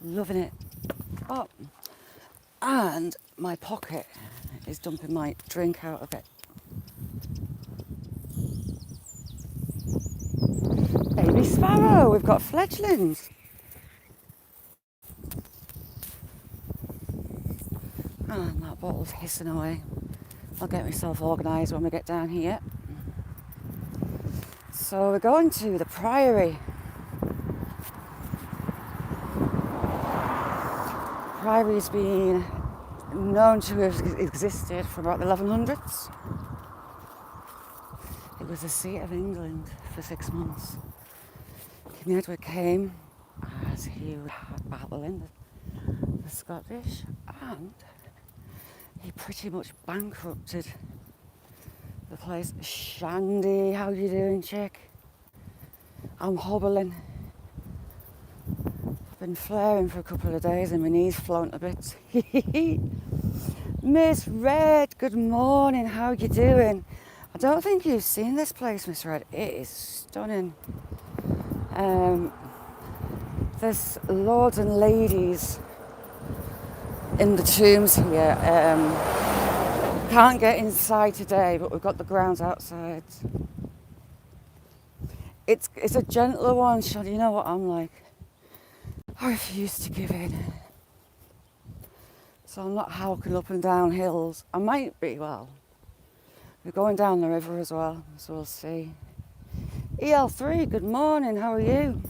Loving it. Oh, and my pocket is dumping my drink out of it. Baby sparrow, we've got fledglings. And that bottle's hissing away. I'll get myself organised when we get down here. So we're going to the Priory. Priory's been known to have existed for about the 1100s. It was the seat of England for 6 months. King Edward came as he had battling the Scottish, and he pretty much bankrupted the place. Shandy, how you doing, chick? I'm hobbling. Been flaring for a couple of days and my knees flown a bit. Miss Red, good morning, how you doing? I don't think you've seen this place, Miss Red. It is stunning. There's lords and ladies in the tombs here. Can't get inside today, but we've got the grounds outside. It's a gentler one, Sean. You know what I'm like. I refuse to give in. So I'm not howking up and down hills. I might be, well. We're going down the river as well, so we'll see. EL3, good morning, how are you?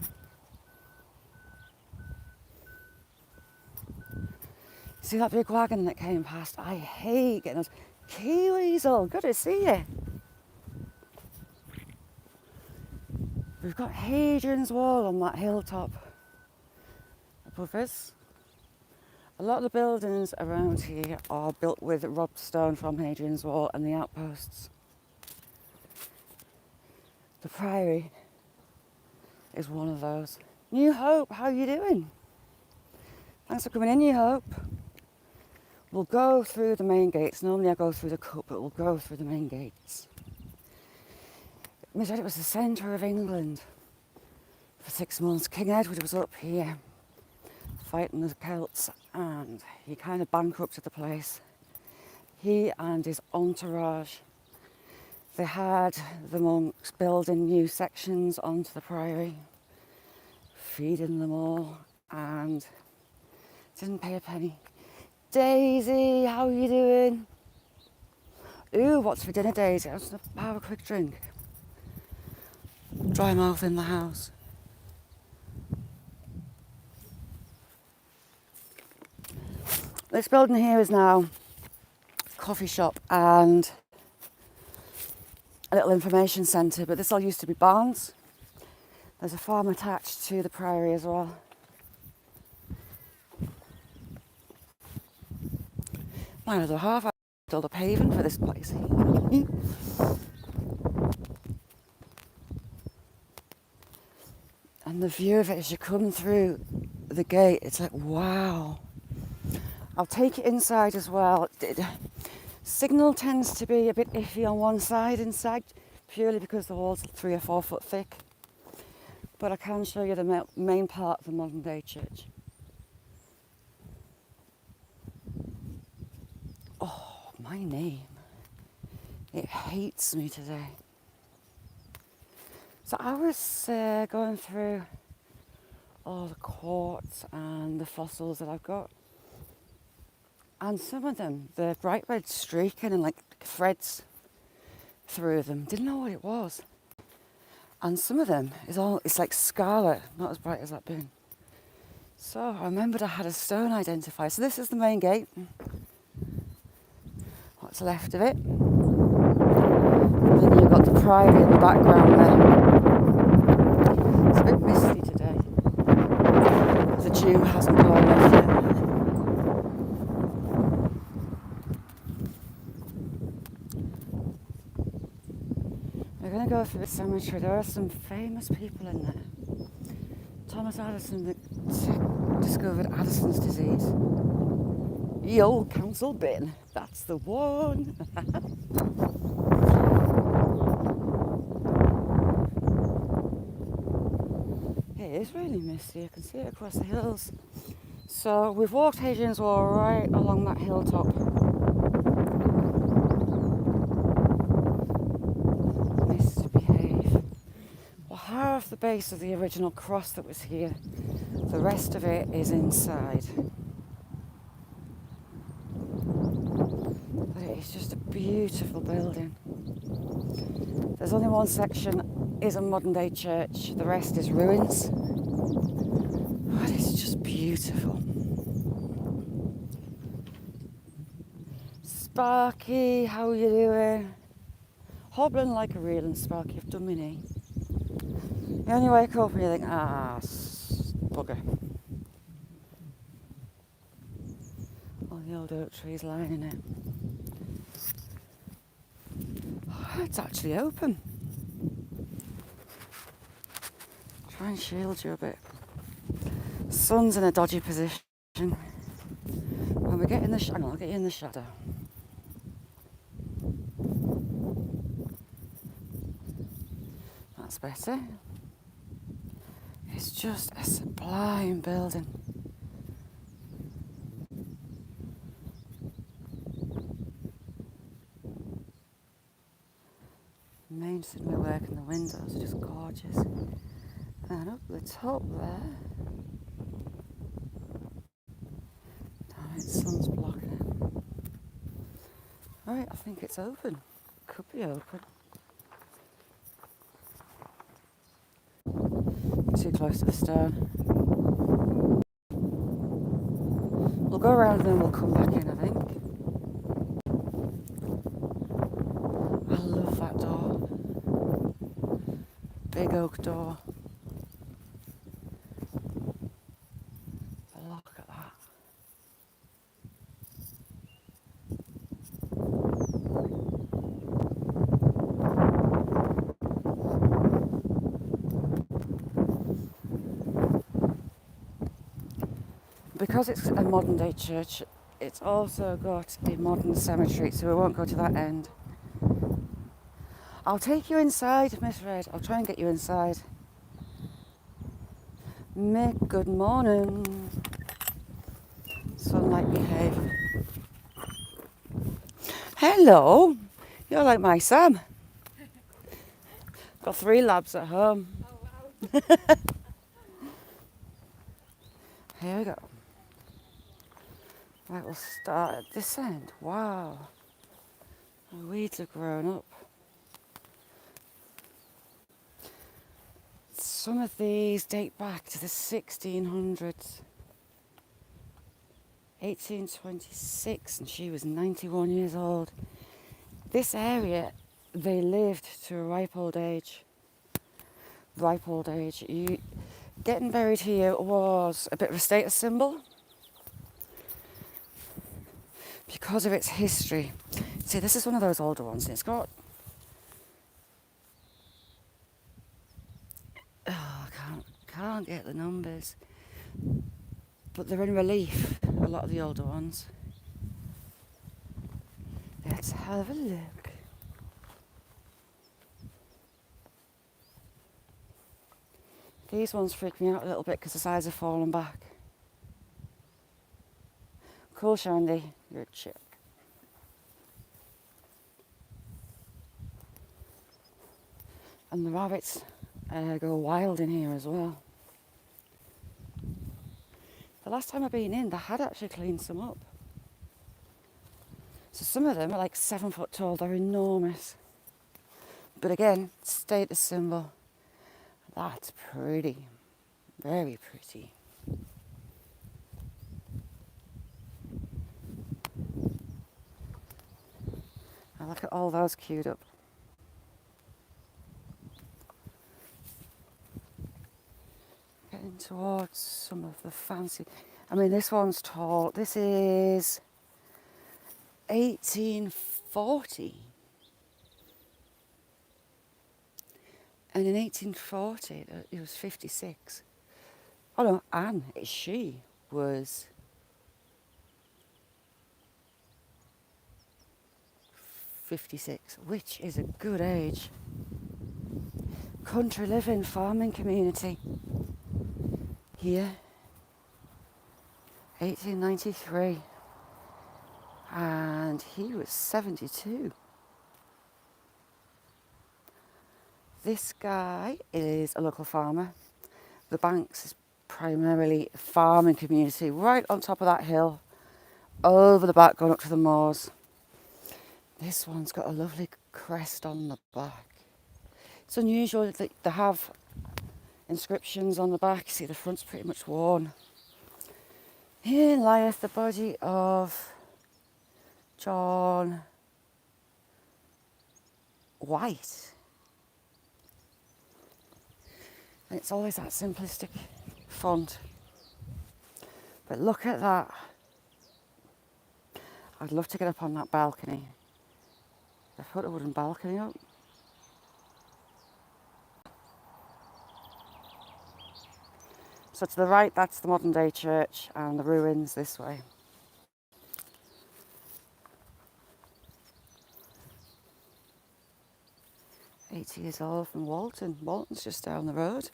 See that big wagon that came past? I hate getting those. Kiwis, all good to see you. We've got Hadrian's Wall on that hilltop above us. A lot of the buildings around here are built with robbed stone from Hadrian's Wall and the outposts. The Priory is one of those. New Hope, how are you doing? Thanks for coming in, New Hope. We'll go through the main gates. Normally I go through the cut, but we'll go through the main gates. Miss Red, it was the centre of England for 6 months. King Edward was up here fighting the Celts, and he kind of bankrupted the place. He and his entourage, they had the monks building new sections onto the Priory, feeding them all, and didn't pay a penny. Daisy, how are you doing? Ooh, what's for dinner, Daisy? I was going to have a quick drink. Dry mouth in the house. This building here is now a coffee shop and a little information centre, but this all used to be barns. There's a farm attached to the Priory as well. My other half, I did all the paving for this place. And the view of it as you come through the gate, it's like, wow. I'll take it inside as well. Signal tends to be a bit iffy on one side inside, purely because the wall's 3 or 4 foot thick. But I can show you the main part of the modern day church. Oh, my name. It hates me today. So I was going through all the quartz and the fossils that I've got. And some of them, they're bright red streaking and like threads through them. Didn't know what it was. And some of them it's like scarlet, not as bright as that bin. So I remembered I had a stone identifier. So this is the main gate. What's left of it. And then you've got the Priory in the background there. It's a bit misty today. The dew hasn't gone off yet. We're going to go through the cemetery. There are some famous people in there. Thomas Addison discovered Addison's disease. The old council bin. That's the one. is really misty. I can see it across the hills. So we've walked Hadrian's Wall right along that hilltop. Misbehave. Well, half the base of the original cross that was here, the rest of it is inside. But it is just a beautiful building. There's only one section is a modern day church, the rest is ruins. But it's just beautiful. Sparky, how are you doing? Hobbling like a real and Sparky, I've done my knee. You only wake up and you think, bugger. All the old oak trees lining it. Oh, it's actually open. Try and shield you a bit. Sun's in a dodgy position. When we get in the shadow, I'll get you in the shadow. That's better. It's just a sublime building. The main cinema work and the windows are just gorgeous. And up the top there, damn it, sun's blocking it. Right, I think it's open. Could be open. Too close to the stone. We'll go around and then we'll come back in, I think. I love that door. Big oak door. Look at that. Because it's a modern day church, it's also got a modern cemetery, so we won't go to that end. I'll take you inside, Miss Red. I'll try and get you inside. Mick, good morning. Sunlight behave. Hello. You're like my Sam. Got 3 labs at home. Oh, wow. Here we go. Right, we'll start at this end. Wow. The weeds have grown up. Some of these date back to the 1600s. 1826, and she was 91 years old. This area, they lived to a ripe old age. Ripe old age. Getting buried here was a bit of a status symbol because of its history. See, this is one of those older ones, and it's got... I can't get the numbers. But they're in relief, a lot of the older ones. Let's have a look. These ones freak me out a little bit because the sides have fallen back. Cool, Shandy, you're a chip. And the rabbits go wild in here as well. The last time I've been in, they had actually cleaned some up. So some of them are like 7 foot tall, they're enormous. But again, status symbol. That's pretty, very pretty. I look at all those queued up. Getting towards some of the fancy. I mean, this one's tall. This is 1840. And in 1840, it was 56. Oh no, Anne, she was 56, which is a good age. Country living, farming community. Here, 1893, and he was 72. This guy is a local farmer. The Banks is primarily a farming community right on top of that hill, over the back going up to the moors. This one's got a lovely crest on the back. It's unusual that they have inscriptions on the back. You see the front's pretty much worn. Here lieth the body of John White. And it's always that simplistic font. But look at that. I'd love to get up on that balcony. They put a wooden balcony up. So to the right, that's the modern day church, and the ruins this way. "80 years old from Walton." Walton's just down the road.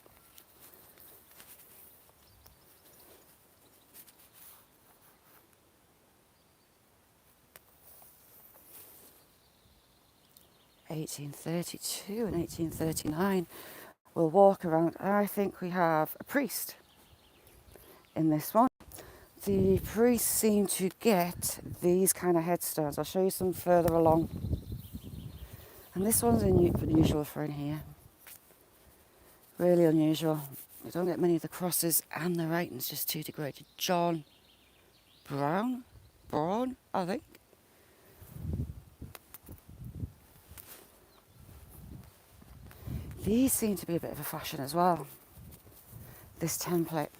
"1832 and 1839. We'll walk around. I think we have a priest in this one. The priests seem to get these kind of headstones. I'll show you some further along. And this one's unusual for in here. Really unusual. We don't get many of the crosses, and the writing's just too degraded. John Braun, I think. These seem to be a bit of a fashion as well. This template.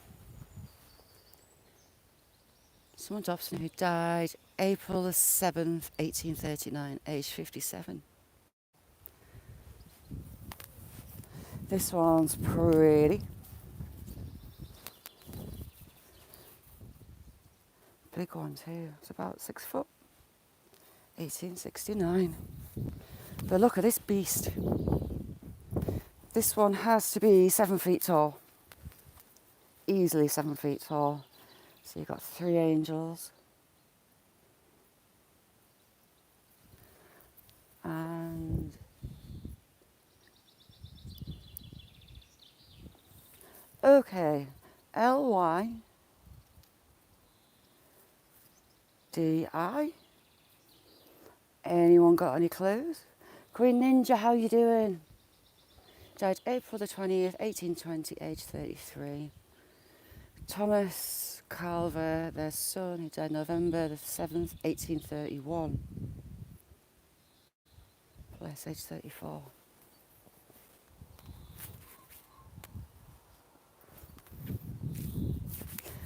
Someone Dobson who died April the 7th, 1839, aged 57. This one's pretty. Big one too. It's about 6 foot. 1869. But look at this beast. This one has to be 7 feet tall. Easily 7 feet tall. So you've got 3 angels. And okay, LYDI. Anyone got any clues? Queen Ninja, how you doing? Died April the 20th, 1820, age 33. Thomas Calver, their son, he died November the 7th, 1831. Bless, age 34.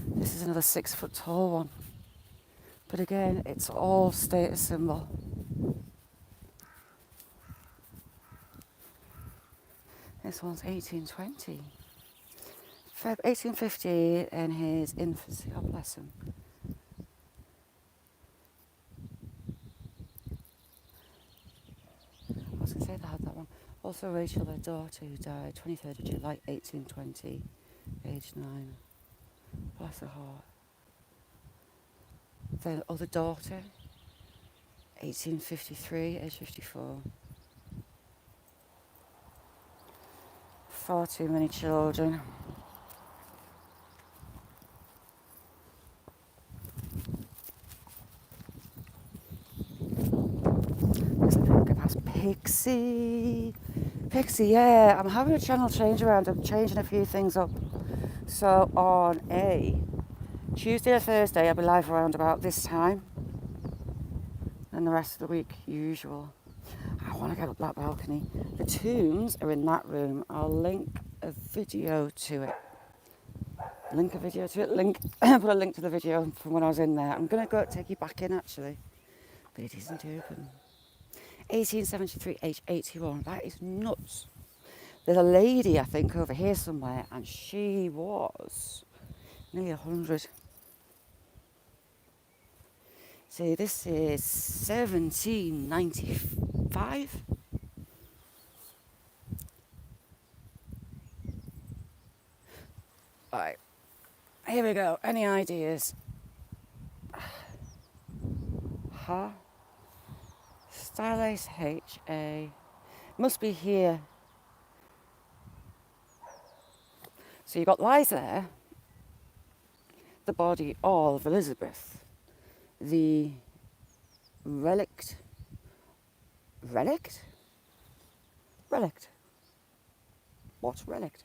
This is another 6 foot tall one. But again, it's all status symbol. This one's 1820. 1850 in his infancy. Oh, bless him. I was going to say they had that one. Also Rachel, their daughter, who died 23rd of July, 1820, age 9. Bless her heart. Their other daughter, 1853, age 54. Far too many children. Look past Pixie. Pixie, yeah. I'm having a channel change around. I'm changing a few things up. So on a Tuesday or Thursday, I'll be live around about this time. And the rest of the week, usual. I want to get up that balcony. The tombs are in that room. I'll link a video to it. Put a link to the video from when I was in there. I'm going to go take you back in actually. But it isn't open. 1873, age 81. That is nuts. There's a lady, I think, over here somewhere, and she was nearly 100. See, this is 1795. Right, Here we go. Any ideas? Ha. Stylized H-A. Must be here. So you've got Liza there. The body of Elizabeth. The relict. Relict? Relict. What relict?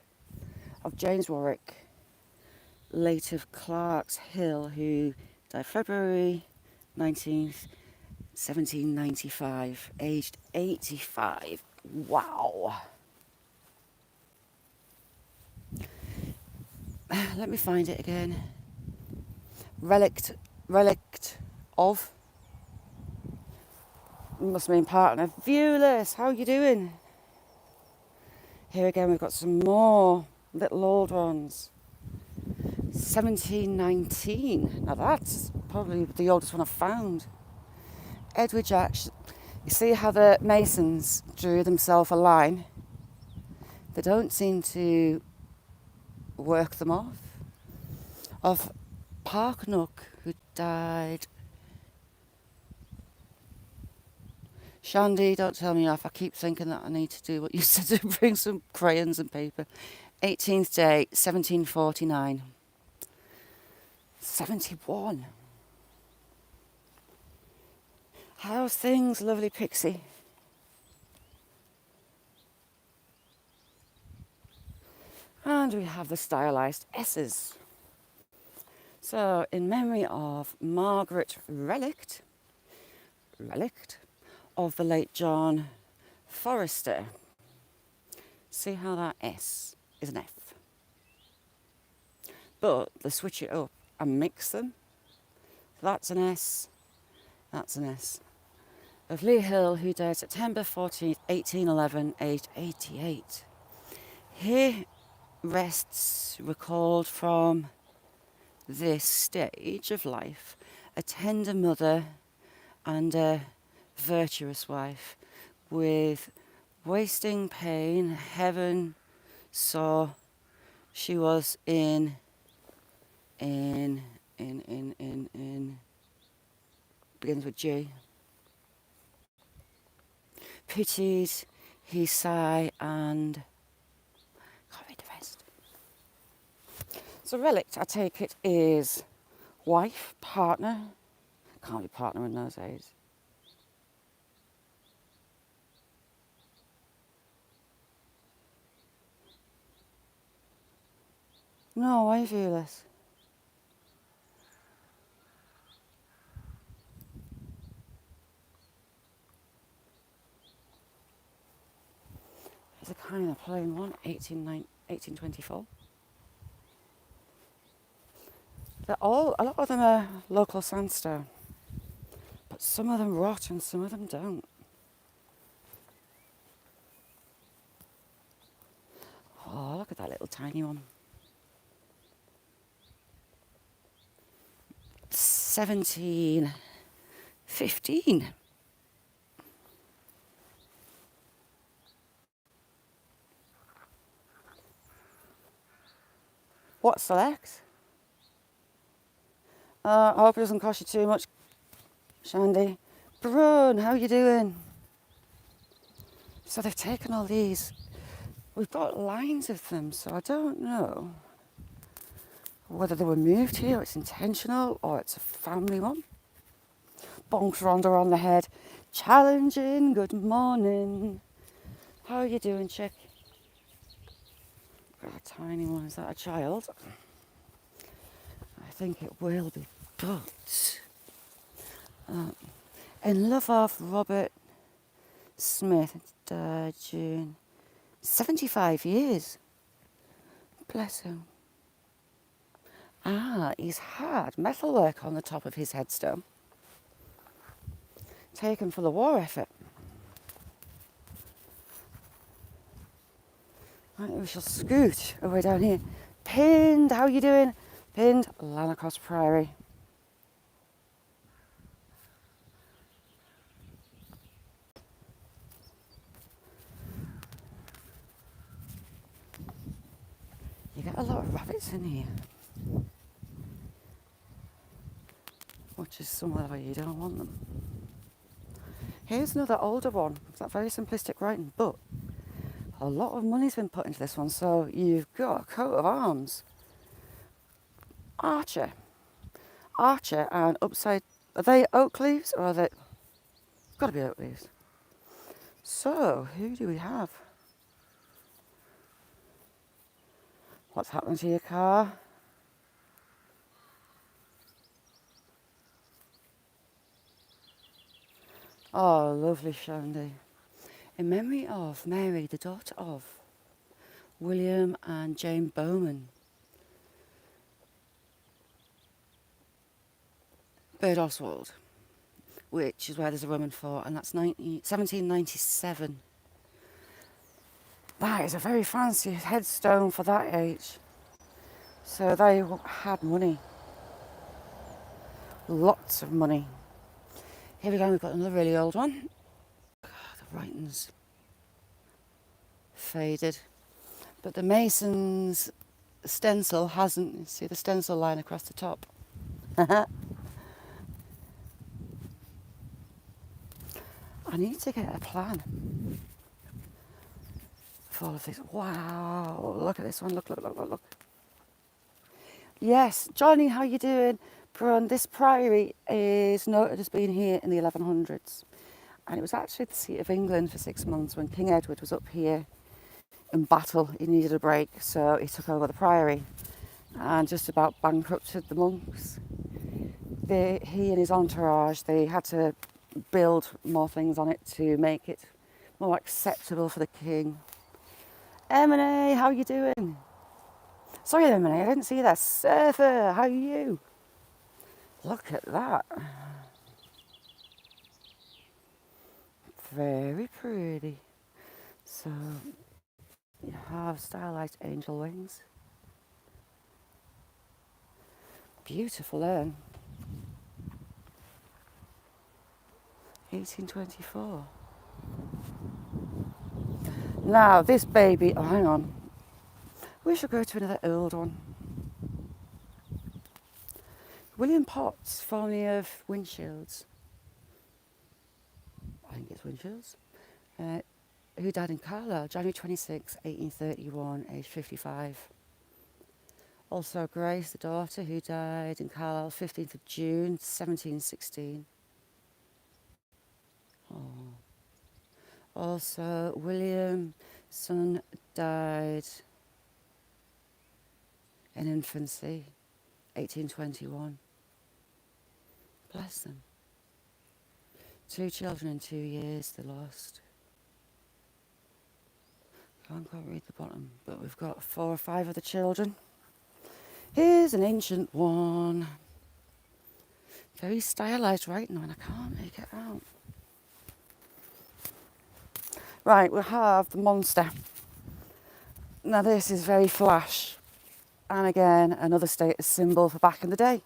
Of James Warwick, late of Clark's Hill, who died February 19th, 1795, aged 85. Wow. Let me find it again. Relict of. Must mean partner. Viewless, how are you doing? Here again, we've got some more little old ones. 1719. Now that's probably the oldest one I've found. Edward Jackson. You see how the masons drew themselves a line? They don't seem to work them off. Of Parknook, who died. Shandy, don't tell me off. I keep thinking that I need to do what you said, to bring some crayons and paper. 18th day, 1749. 71. How's things, lovely Pixie? And we have the stylized S's. So, in memory of Margaret Relict of the late John Forrester. See how that S is an F. But they switch it up and mix them. That's an S, that's an S. Of Lee Hill, who died September 14th, 1811, aged 88. Here rests, recalled from this stage of life, a tender mother and a virtuous wife, with wasting pain, heaven saw she was in, begins with G. Pitied, he sigh, and can't read the rest. So relict, I take it, is wife, partner. Can't be partner in those days. No, why viewless? It's a kind of plain one, 1824. They're all, a lot of them are local sandstone, but some of them rot and some of them don't. Oh, look at that little tiny one. 1715. What select? I hope it doesn't cost you too much, Shandy. Brun, how you doing? So they've taken all these. We've got lines of them, so I don't know whether they were moved here, it's intentional, or it's a family one. Bonks Rhonda on the head. Challenging, good morning. How are you doing, chick? Got a tiny one, is that a child? I think it will be, but in love of Robert Smith, died June. 75 years. Bless him. Ah, he's had metalwork on the top of his headstone. Taken for the war effort. Right, we shall scoot away down here. Pinned, how are you doing? Pinned, Lanercost Priory. You get a lot of rabbits in here. which is somewhere where you don't want them. Here's another older one. It's not very simplistic writing, but a lot of money's been put into this one. So you've got a coat of arms. Archer. Archer and upside... Are they oak leaves or are they... Got to be oak leaves. So, who do we have? What's happened to your car? Oh, lovely Shandy. In memory of Mary, the daughter of William and Jane Bowman. Bird Oswald, which is where there's a Roman fort, and that's 1797. That is a very fancy headstone for that age. So they had money. Lots of money. Here we go, we've got another really old one. God, the writing's faded. But the mason's stencil hasn't, you see the stencil line across the top. I need to get a plan for all of this. Wow, look at this one, look. Yes, Johnny, how you doing? This priory is noted as being here in the 1100s. And it was actually the seat of England for 6 months when King Edward was up here in battle. He needed a break, so he took over the priory and just about bankrupted the monks. He and his entourage, they had to build more things on it to make it more acceptable for the king. Emily, how you doing? Sorry, Emily, I didn't see that. Surfer, how are you? Look at that. Very pretty. So you have stylized angel wings. Beautiful then. 1824. Now this baby, oh hang on. We should go to another old one. William Potts, formerly of Windshields. I think it's Windshields. Who died in Carlisle, January 26, 1831, aged 55. Also Grace, the daughter, who died in Carlisle, 15th of June, 1716. Oh. Also William, son, died in infancy, 1821. Bless them. 2 children in 2 years they lost. Can't quite read the bottom, but we've got 4 or 5 of the children. Here's an ancient one. Very stylised writing, and I can't make it out. Right, we have the monster. Now this is very flash. And again, another status symbol for back in the day.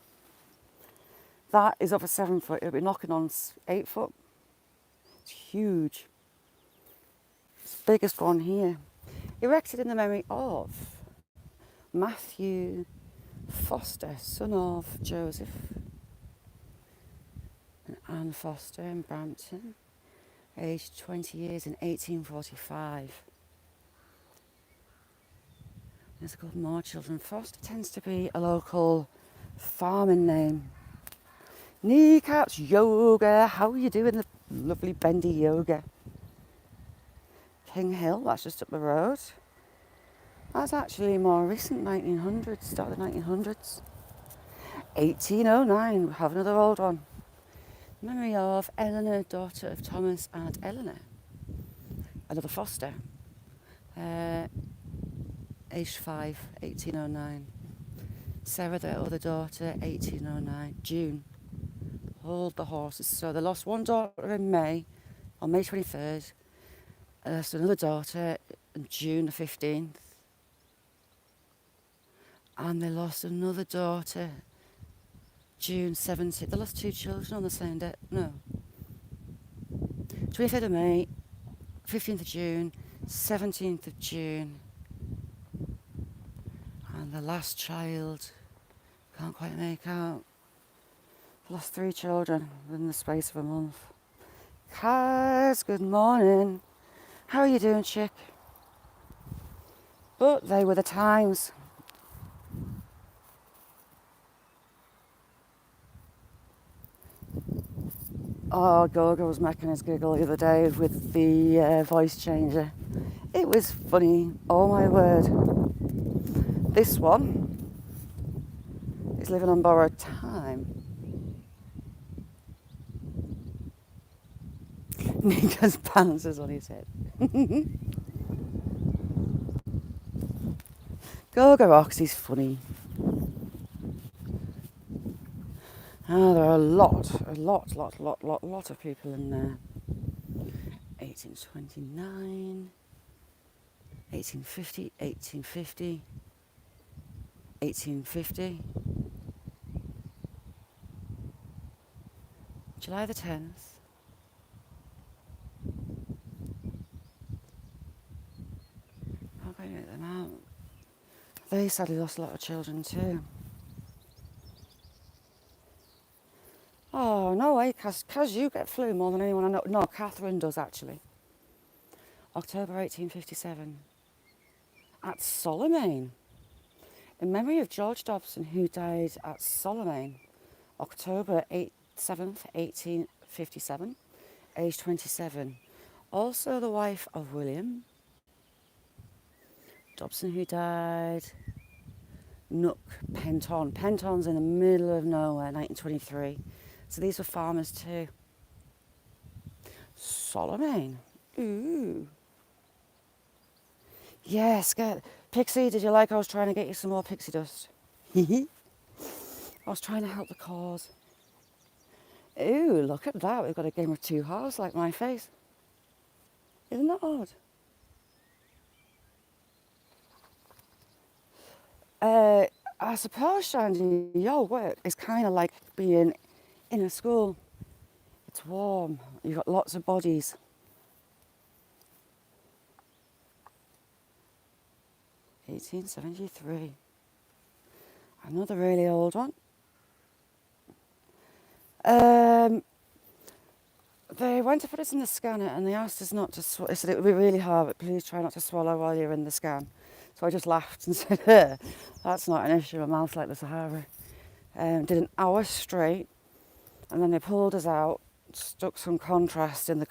That is over 7 foot. It'll be knocking on 8 foot. It's huge. It's the biggest one here. Erected in the memory of Matthew Foster, son of Joseph and Anne Foster in Brampton, aged 20 years in 1845. There's a couple more children. Foster tends to be a local farming name. Kneecaps Yoga, how are you doing? The lovely bendy yoga. King Hill, that's just up the road. That's actually more recent, 1900s, start of the 1900s. 1809, we have another old one. Memory of Eleanor, daughter of Thomas and Eleanor. Another Foster. Aged 5, 1809. Sarah, their other daughter, 1809, June. Hold the horses. So they lost one daughter in May, on May 23rd. So another daughter on June the 15th. And they lost another daughter June 17th. They lost 2 children on the same day. No. 23rd of May, 15th of June, 17th of June. And the last child, can't quite make out. Lost 3 children within the space of a month. Kaz, good morning. How are you doing, chick? But they were the times. Oh, Gogo was making us giggle the other day with the voice changer. It was funny, oh my word. This one is living on borrowed time. Nico's pants is on his head. Gogo rocks, he's funny. Oh, there are a lot of people in there. 1829, 1850, 1850, 1850, July the 10th. I'm going to get them out. They sadly lost a lot of children too. Oh, no way, Kaz, you get flu more than anyone I know. No, Catherine does actually. October 1857. At Solomane. In memory of George Dobson, who died at Solomane, October 7th, 1857, aged 27. Also the wife of William Dobson, who died Nook, Penton. Penton's in the middle of nowhere, 1923. So these were farmers too. Solomane. Ooh. Yes, good. Pixie, did you like I was trying to get you some more pixie dust? I was trying to help the cause. Ooh, look at that. We've got a game of 2 halves like my face. Isn't that odd? I suppose, Shandy, your work is kind of like being in a school. It's warm. You've got lots of bodies. (1873). Another really old one. They went to put us in the scanner and they asked us not to they said it would be really hard, but please try not to swallow while you're in the scan. So I just laughed and said, that's not an issue, a mouth like the Sahara. Did an hour straight, and then they pulled us out, stuck some contrast in the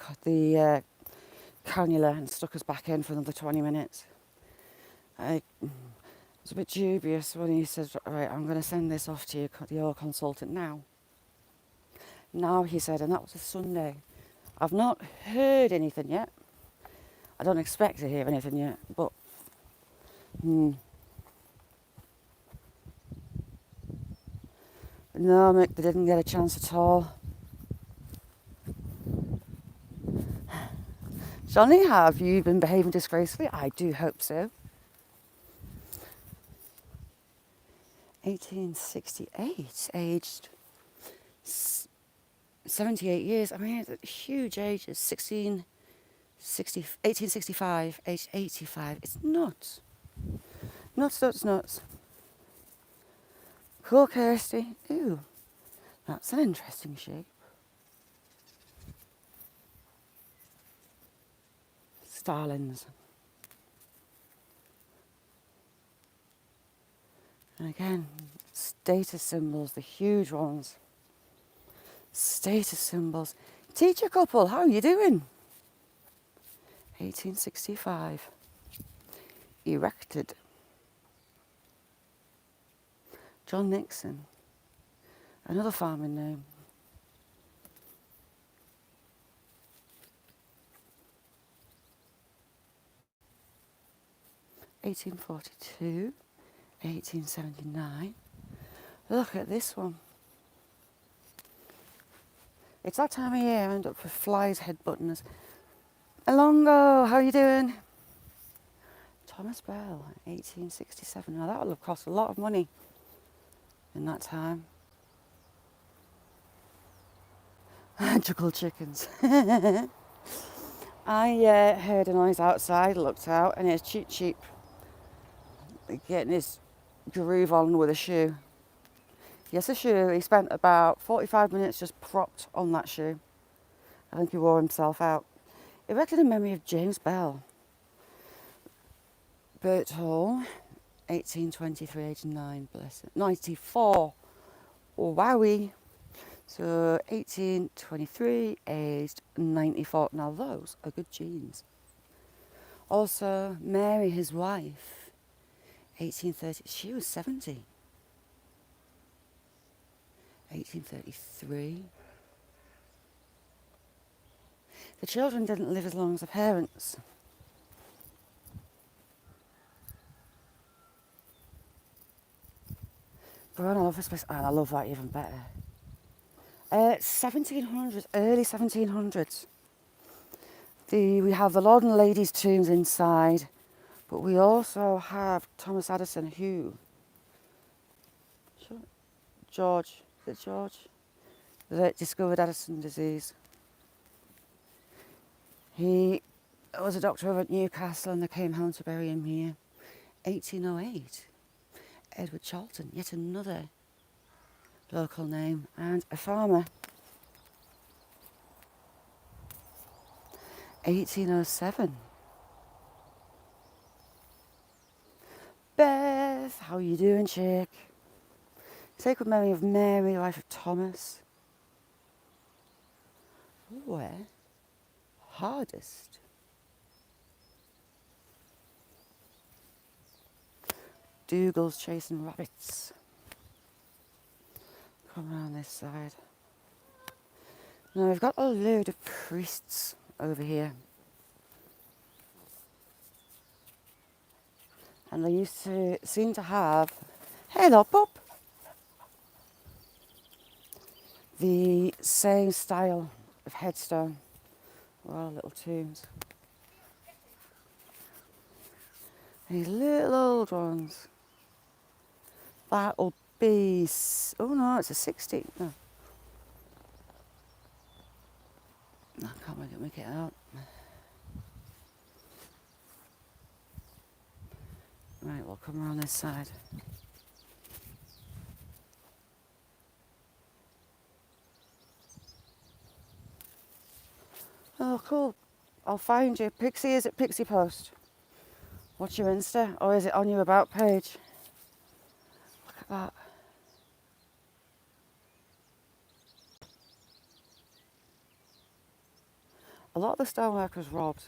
cannula and stuck us back in for another 20 minutes. I was a bit dubious when he said, right, I'm going to send this off to your consultant now. Now, he said, and that was a Sunday. I've not heard anything yet. I don't expect to hear anything yet, but no, Mick, they didn't get a chance at all. Johnny, have you been behaving disgracefully? I do hope so. 1868, aged 78 years. I mean, huge ages. 1865, aged 85. It's nuts. Nuts. Cool, Kirsty. Ooh, that's an interesting shape. Starlings. And again, status symbols, the huge ones. Status symbols. Teacher couple, how are you doing? 1865. Erected. John Nixon. Another farming name. (1842), 1879. Look at this one. It's that time of year I end up with flies headbutting us. Alongo, how are you doing? Thomas Bell, 1867. Now that will have cost a lot of money in that time. Juggle chickens. I heard a noise outside, looked out, and it's Cheep Cheep getting his groove on with a shoe. Yes, a shoe. He spent about 45 minutes just propped on that shoe. I think he wore himself out. Erected in memory of James Bell. Burt Hall, 1823, age 9, bless it. 94. Wowie. So 1823, aged 94. Now those are good genes. Also, Mary, his wife, 1830. She was 70. 1833. The children didn't live as long as the parents. But I love this place, and I love that even better. 1700s, early 1700s. We have the Lord and Lady's tombs inside, but we also have Thomas Addison, who, George, is it George? That discovered Addison disease. He was a doctor over at Newcastle and they came home to bury him here. 1808. Edward Charlton, yet another local name, and a farmer. 1807. Beth, how you doing, chick? Sacred memory of Mary, wife of Thomas. Where? Hardest. Dougal's chasing rabbits. Come around this side. Now we've got a load of priests over here. And they used to seem to have, hello pup, the same style of headstone. Wow, little tombs. These little old ones. That'll be, oh no, it's a 60. No. I can't make it out. Right, we'll come around this side. Oh, cool. I'll find you. Pixie, is it Pixie Post? What's your Insta? Or is it on your About page? Look at that. A lot of the stonework was robbed.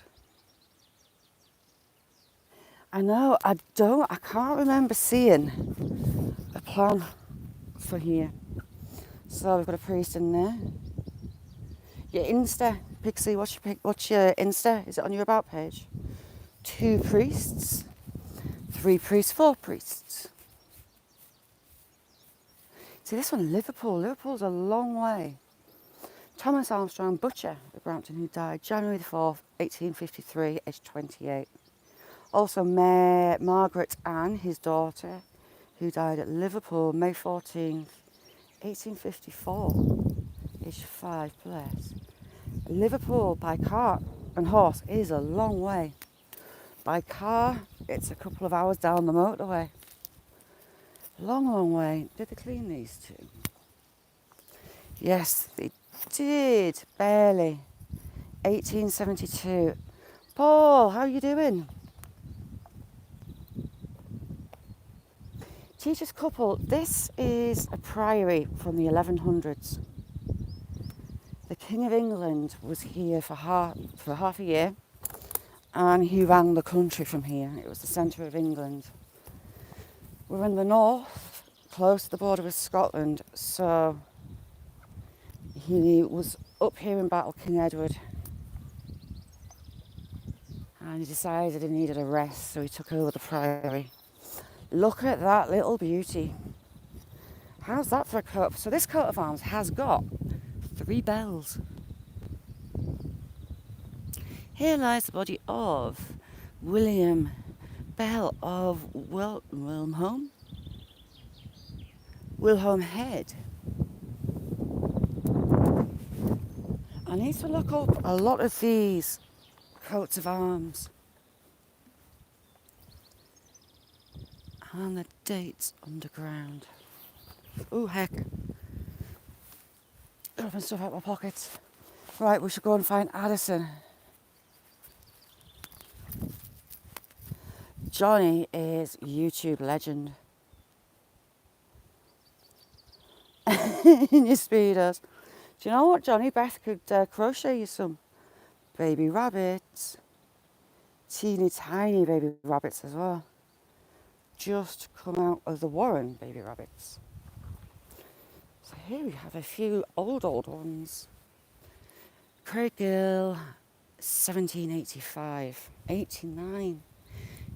I know, I can't remember seeing a plan for here. So we've got a priest in there. Your Insta, Pixie, what's your Insta? Is it on your About page? 2 priests, 3 priests, 4 priests. See, this one, Liverpool. Liverpool's a long way. Thomas Armstrong, butcher of Brampton, who died January the 4th, 1853, aged 28. Also, Margaret Ann, his daughter, who died at Liverpool, May 14th, 1854, aged 5, bless. Liverpool by car and horse is a long way. By car, it's a couple of hours down the motorway. Long, long way. Did they clean these two? Yes, they did. Barely. 1872. Paul, how are you doing? Teacher's couple. This is a priory from the 1100s. The King of England was here for half a year, and he ran the country from here. It was the centre of England. We're in the north, close to the border with Scotland, so he was up here in battle, King Edward, and he decided he needed a rest, so he took over the priory. Look at that little beauty. How's that for a coat? So this coat of arms has got 3 bells. Here lies the body of William Bell of Wilmholm Head. I need to look up a lot of these coats of arms and the dates underground. Ooh, heck. Dropping stuff out my pockets. Right, we should go and find Addison. Johnny is YouTube legend. In your speedos. Do you know what, Johnny? Beth could crochet you some baby rabbits. Teeny tiny baby rabbits as well. Just come out of the warren, baby rabbits. So here we have a few old ones. Craig Gill, 1785, 89.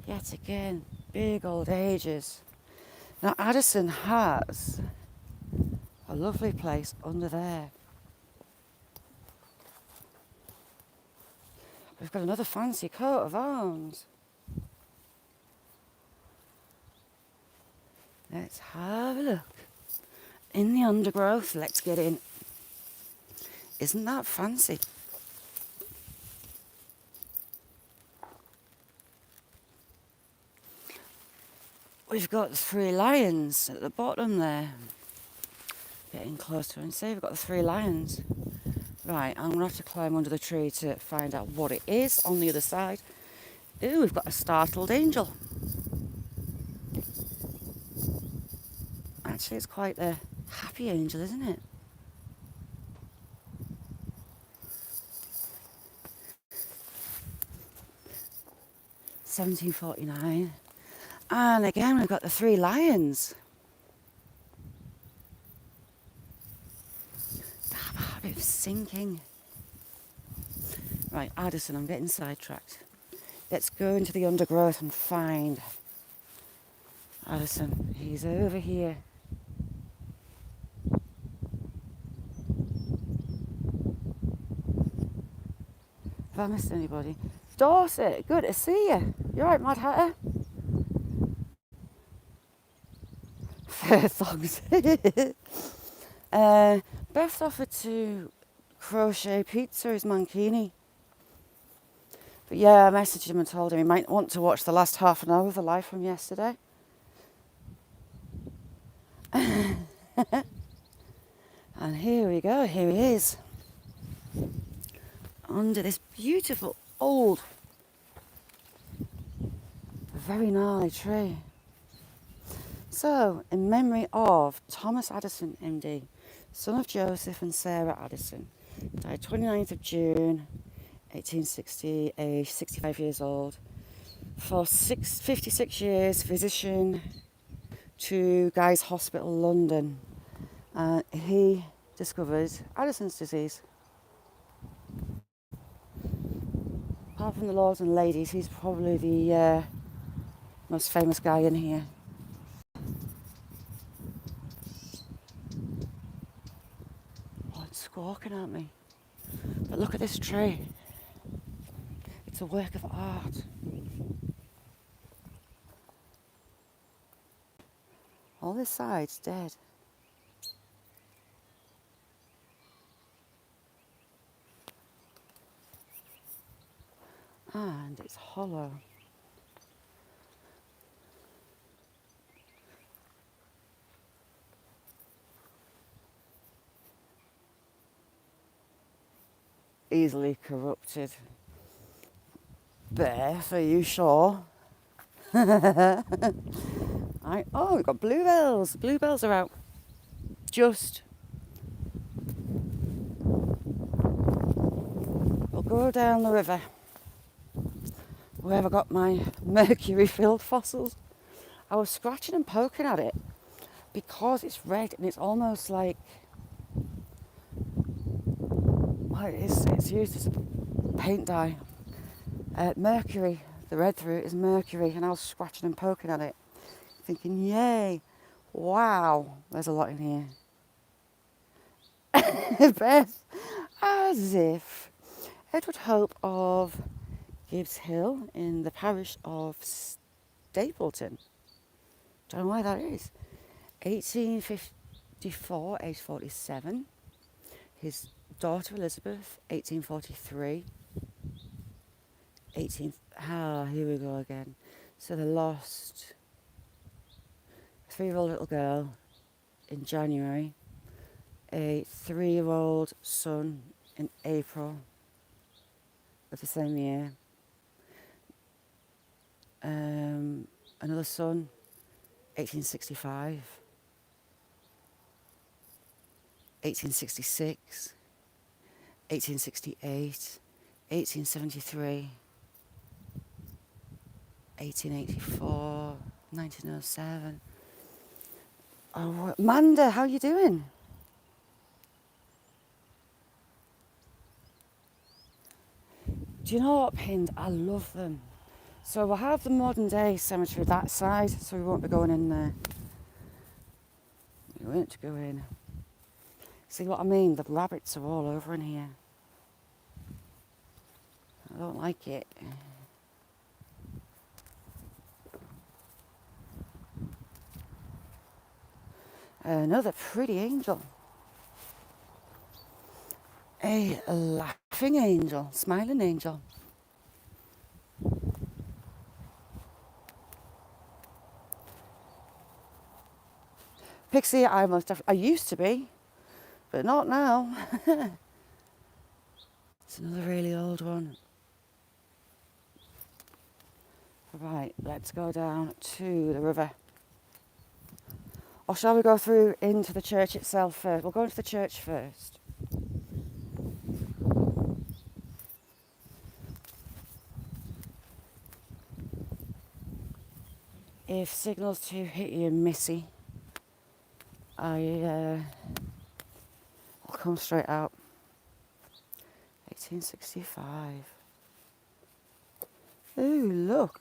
Yet again, big old ages. Now Addison has a lovely place under there. We've got another fancy coat of arms. Let's have a look. In the undergrowth, let's get in. Isn't that fancy? We've got the 3 lions at the bottom there. Getting closer and see, we've got the 3 lions. Right, I'm going to have to climb under the tree to find out what it is on the other side. Ooh, we've got a startled angel. Actually, it's quite a happy angel, isn't it? £17.49. And again, we've got the 3 lions. I have a habit of sinking. Right, Addison, I'm getting sidetracked. Let's go into the undergrowth and find Addison. He's over here. Have I missed anybody? Dorset, good to see you. You alright, Mad Hatter? Fair thongs. Beth offered to crochet pizza as mankini. But yeah, I messaged him and told him he might want to watch the last half an hour of the live from yesterday. And here we go, here he is. Under this beautiful old, very gnarly tree. So, in memory of Thomas Addison, MD, son of Joseph and Sarah Addison, died 29th of June, 1860, aged 65 years old. For 56 years, physician to Guy's Hospital, London. He discovered Addison's disease. Apart from the lords and ladies, he's probably the most famous guy in here. Oh, it's squawking at me. But look at this tree. It's a work of art. All this side's dead. And it's hollow. Easily corrupted. Beth, are you sure? Oh, we've got bluebells. Bluebells are out. Just. We'll go down the river. Where have I got my mercury-filled fossils? I was scratching and poking at it because it's red and it's almost like, well, it's used as a paint dye. Mercury, the red through it is mercury, and I was scratching and poking at it, thinking, yay, wow, there's a lot in here. Beth, as if Edward Hope of Gibbs Hill in the parish of Stapleton. Don't know why that is. 1854, age 47. His daughter Elizabeth, 1843. Here we go again. So they lost a 3-year-old little girl in January, a 3-year-old son in April of the same year, another son, 1865, 1866, 1868, 1873, 1884, 1907. Oh, Amanda, how you doing? Do you know what, Pind? I love them. So we'll have the modern day cemetery that side, so we won't be going in there. We won't go in. See what I mean? The rabbits are all over in here. I don't like it. Another pretty angel. A laughing angel, smiling angel. Pixie, I used to be, but not now. It's another really old one. Right, let's go down to the river. Or shall we go through into the church itself first? We'll go into the church first. If signal's too hitty and missy, I'll come straight out. 1865. Ooh, look,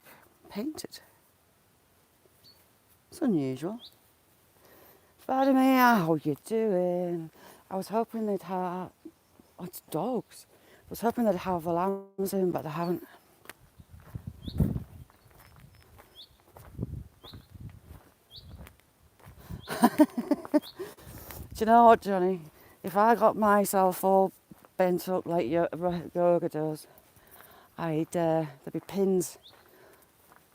painted. It's unusual. Vladimir, how you doing? I was hoping they'd have, oh, it's dogs. I was hoping they'd have the lambs in, but they haven't. Do you know what, Johnny? If I got myself all bent up like yoga does, there'd be pins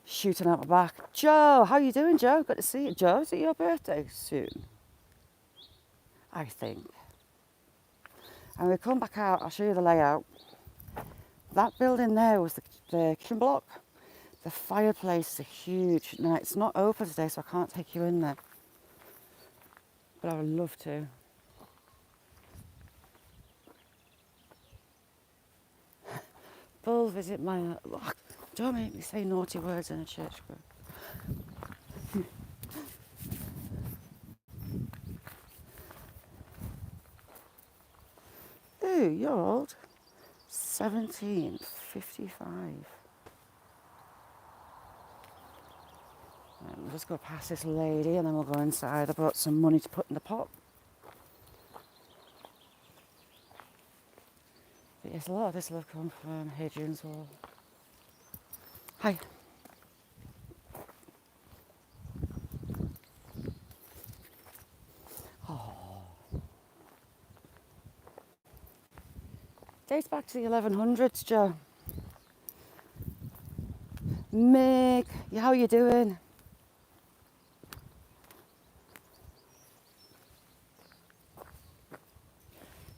shooting out my back. Joe, how you doing, Joe? Good to see you. Joe, is it your birthday soon? I think. And we come back out, I'll show you the layout. That building there was the kitchen block. The fireplace is huge. Now, it's not open today, so I can't take you in there. But I would love to. Bull visit my... Oh, don't make me say naughty words in a church group. Ooh, you're old. 1755. We'll just go past this lady and then we'll go inside. I brought some money to put in the pot. But yes, a lot of this will have come from Hadrian's Wall. Hi. Oh. Dates back to the 1100s, Joe. Mick, how you doing?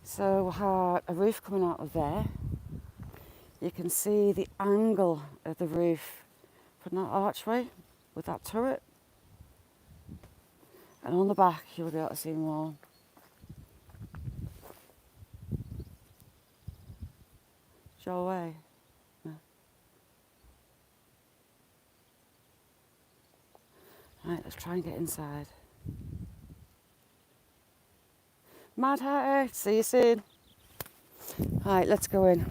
So we had a roof coming out of there. You can see the angle of the roof from that archway with that turret. And on the back you'll be able to see more. Show away. No. Right, let's try and get inside. Mad Hatter, see you soon. Right, let's go in.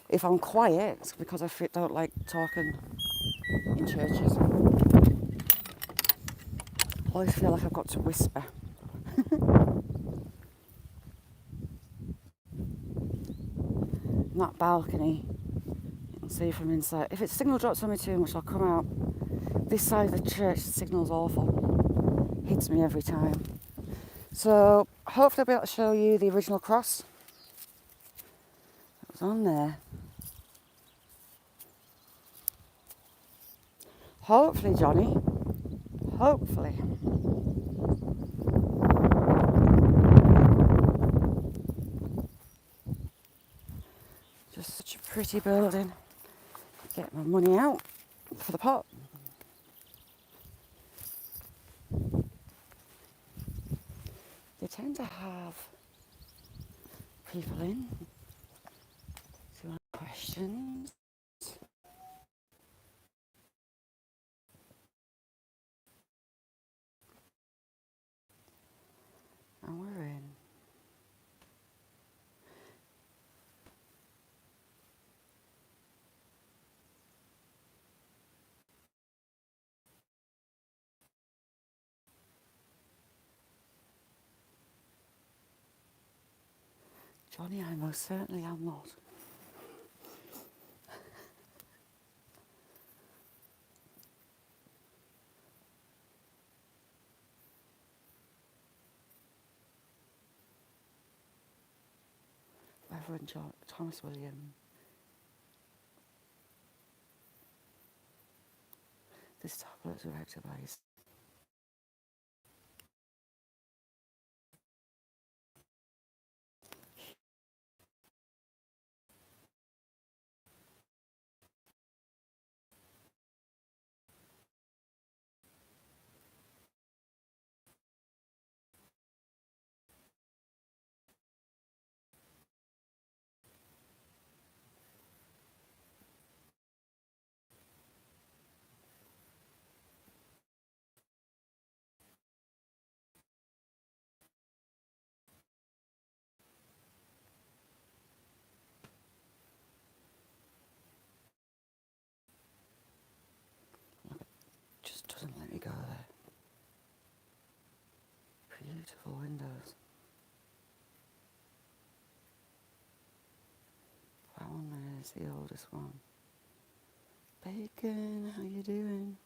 If I'm quiet, it's because I don't like talking in churches. I always feel like I've got to whisper. That balcony, you can see from inside. If its signal drops on me too much, I'll come out. This side of the church, the signal's awful. Hits me every time. So hopefully I'll be able to show you the original cross. It was on there. Hopefully, Johnny, hopefully. Just such a pretty building. Get my money out for the pot. They tend to have people in to ask questions. And we're in. Johnny, I most certainly am not. Reverend Thomas William. This tablet of activities. Just doesn't let me go there. Beautiful windows. That one there is the oldest one. Bacon, how you doing?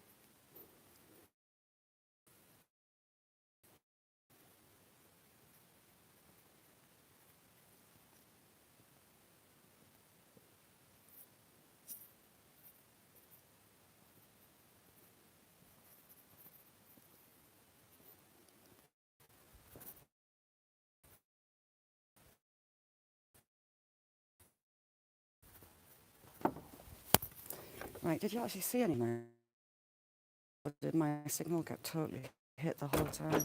Right, did you actually see anything? Or did my signal get totally hit the whole time?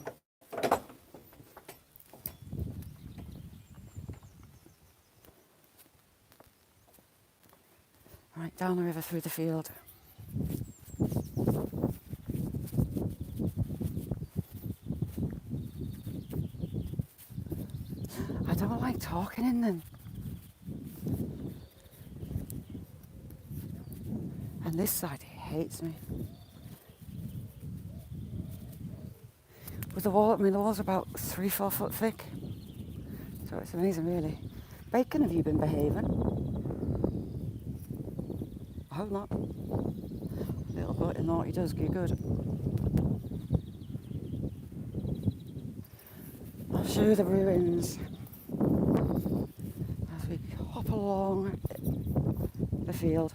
Right, down the river through the field. I don't like talking in them. And this side hates me. With the wall, I mean, the wall's about 3-4 foot thick. So it's amazing, really. Bacon, have you been behaving? I hope not. Little bit of naughty does get good. I'll show you the ruins as we hop along the field.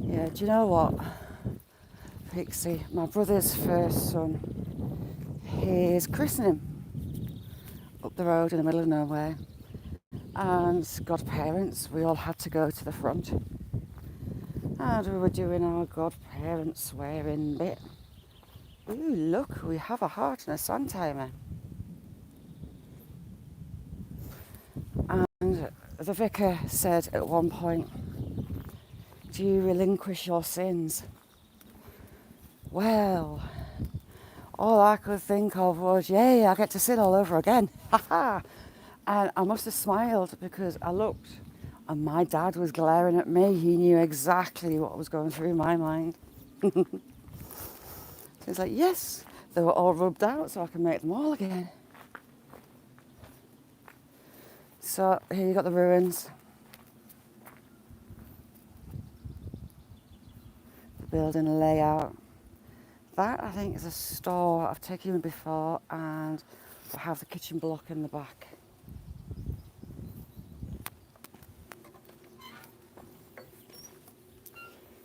Yeah, do you know what, Pixie? My brother's first son, his christening up the road in the middle of nowhere. And godparents, we all had to go to the front. And we were doing our godparents swearing bit. Ooh, look, we have a heart and a sun timer. And the vicar said at one point, do you relinquish your sins? Well, all I could think of was, yay, I get to sin all over again. Ha ha! And I must have smiled because I looked and my dad was glaring at me. He knew exactly what was going through my mind. So he's like, yes, they were all rubbed out so I can make them all again. So here you got the ruins. The building layout. That, I think, is a store. I've taken you in before, and but have the kitchen block in the back.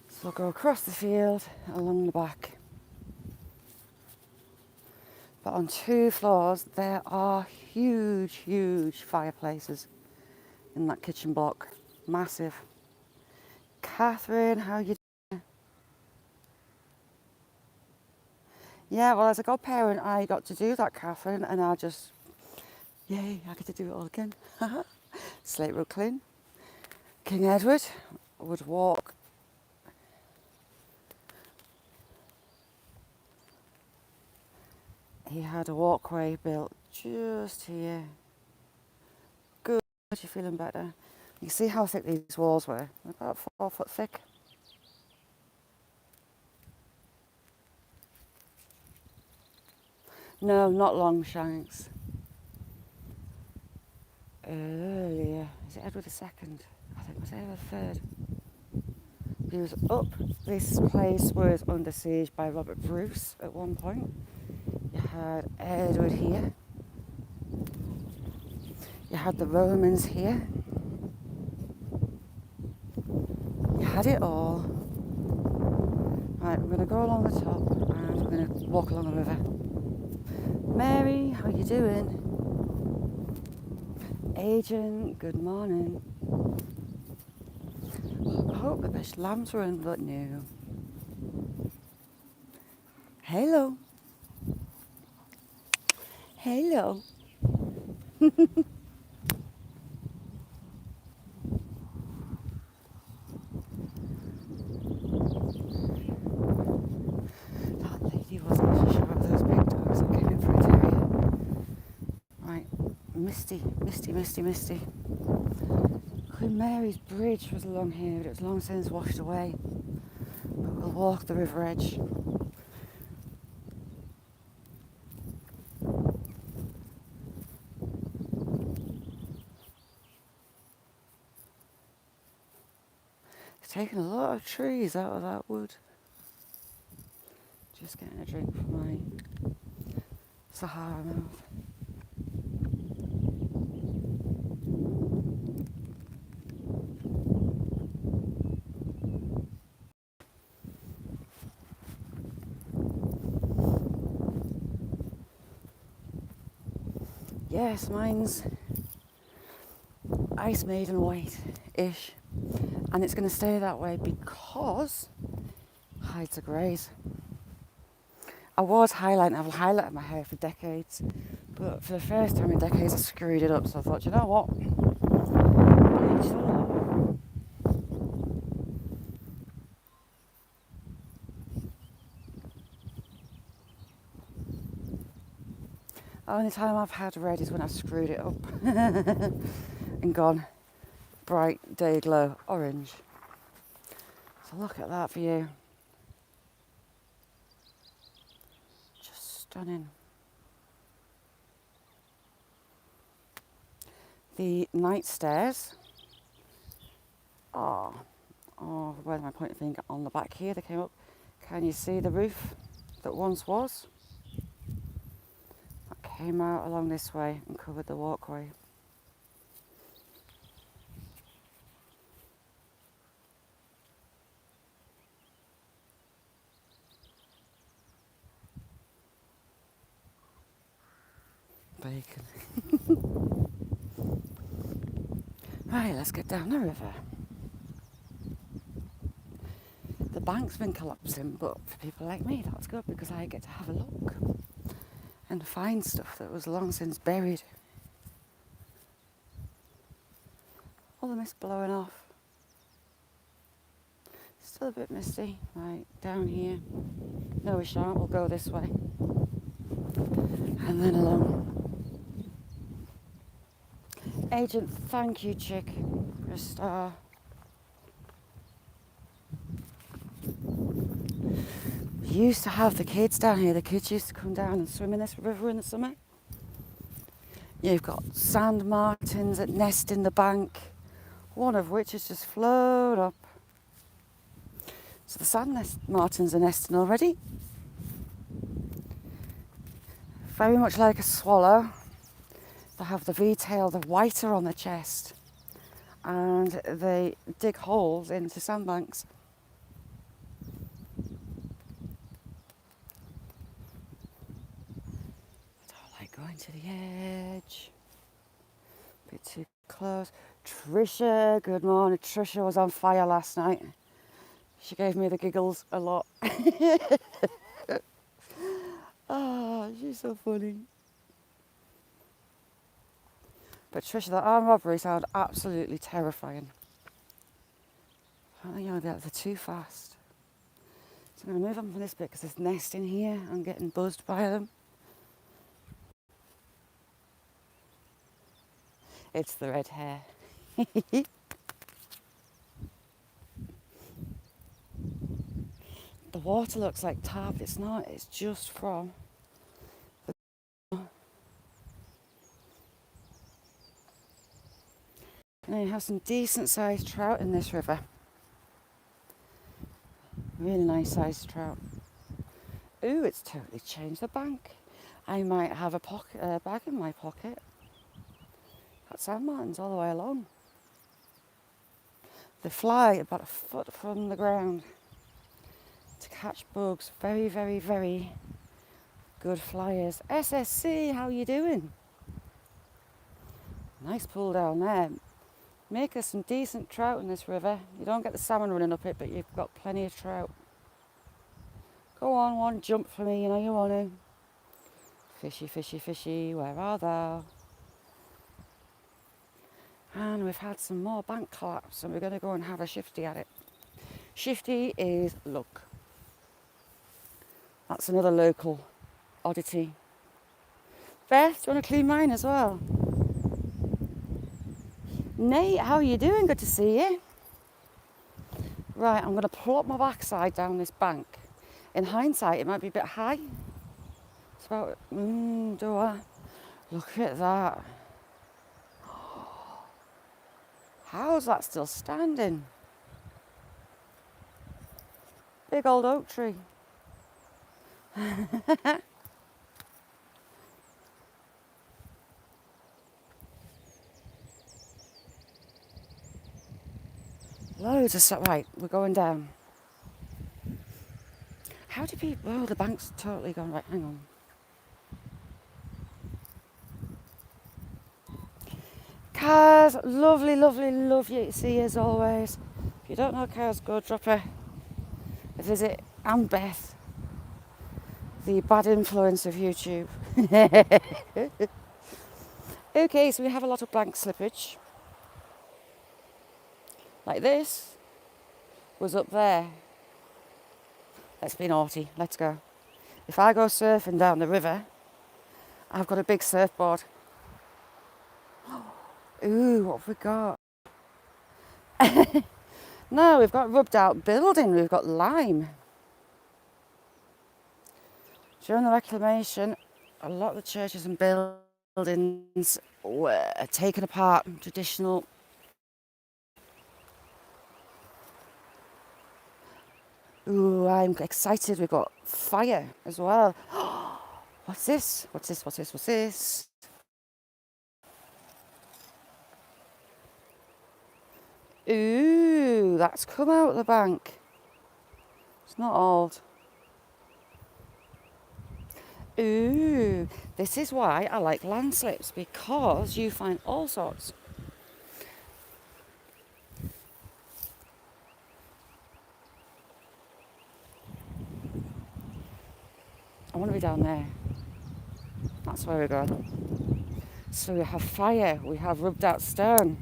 So we'll go across the field along the back. But on 2 floors there are huge fireplaces in that kitchen block. Massive. Catherine, how you doing? Yeah, well, as a godparent I got to do that, Catherine, and yay, I get to do it all again. Slate Road clean. King Edward would walk. He had a walkway built just here. Good, you're feeling better. You can see how thick these walls were. About 4 foot thick. No, not Longshanks. Earlier. Is it Edward II? I think it was Edward III. He was up. This place was under siege by Robert Bruce at one point. You had Edward here. You had the Romans here. You had it all. Right, we're going to go along the top and we're going to walk along the river. Mary, how you doing? Agent, good morning. I hope the best lamps are in, but no. Hello. Hello. That lady wasn't sure of those big dogs that came in for a terrier. Right, misty. Queen Mary's Bridge was along here, but it was long since washed away. But we'll walk the river edge. It's taken a lot of trees out of that wood. Just getting a drink from my Sahara mouth. Yes, mine's Ice Maiden white-ish, and it's going to stay that way because hides are greys. I was highlighting, I've highlighted my hair for decades, but for the first time in decades I screwed it up, so I thought, you know what? Only time I've had red is when I screwed it up and gone bright day glow orange. So look at that view. Just stunning. The night stairs are, where's my pointer finger? On the back here, they came up. Can you see the roof that once was? That came out along this way and covered the walkway. Bacon. Right, let's get down the river. The bank's been collapsing, but for people like me, that's good because I get to have a look and find stuff that was long since buried. All the mist blowing off. Still a bit misty. Right, down here. No, we shan't. We'll go this way. And then along. Agent, thank you, chick, for a star. We used to have the kids down here. The kids used to come down and swim in this river in the summer. You've got sand martins that nest in the bank, one of which has just flown up. So the martins are nesting already. Very much like a swallow. They have the V-tail, the whiter on the chest, and they dig holes into sandbanks. I don't like going to the edge. A bit too close. Trisha, good morning. Trisha was on fire last night. She gave me the giggles a lot. Ah, she's so funny. But Trisha, that armed robbery sound absolutely terrifying. I don't think they're too fast. So I'm going to move on from this bit because there's nest in here. I'm getting buzzed by them. It's the red hair. The water looks like tar, but it's not. It's just from and then you have some decent sized trout in this river. Really nice sized trout. Ooh, it's totally changed the bank. I might have a bag in my pocket. Got sand martins all the way along. They fly about a foot from the ground to catch bugs. Very, very, very good flyers. SSC, how you doing? Nice pool down there. Make us some decent trout in this river. You don't get the salmon running up it, but you've got plenty of trout. Go on, one jump for me, you know you want to. Fishy, fishy, fishy, where are thou? And we've had some more bank collapse, and we're going to go and have a shifty at it. Shifty is luck. That's another local oddity. Beth, do you want to clean mine as well? Nate, how are you doing? Good to see you. Right, I'm going to plop my backside down this bank. In hindsight, it might be a bit high. It's about, do I? Look at that. How's that still standing? Big old oak tree. Loads of stuff. Right, we're going down. How do people... Oh, the bank's totally gone. Right, hang on. Kaz, lovely, lovely, love you to see you as always. If you don't know Kaz, go drop her a visit. And Beth, the bad influence of YouTube. Okay, so we have a lot of blank slippage. Like this was up there. Let's be naughty, let's go. If I go surfing down the river, I've got a big surfboard. Ooh, what have we got? No, we've got rubbed out building, we've got lime. During the reclamation, a lot of the churches and buildings were taken apart, traditional. Ooh, I'm excited, we've got fire as well. What's this? What's this? What's this? What's this? Ooh, that's come out of the bank. It's not old. Ooh, this is why I like landslips, because you find all sorts. I want to be down there. That's where we go. So we have fire, we have rubbed out stone.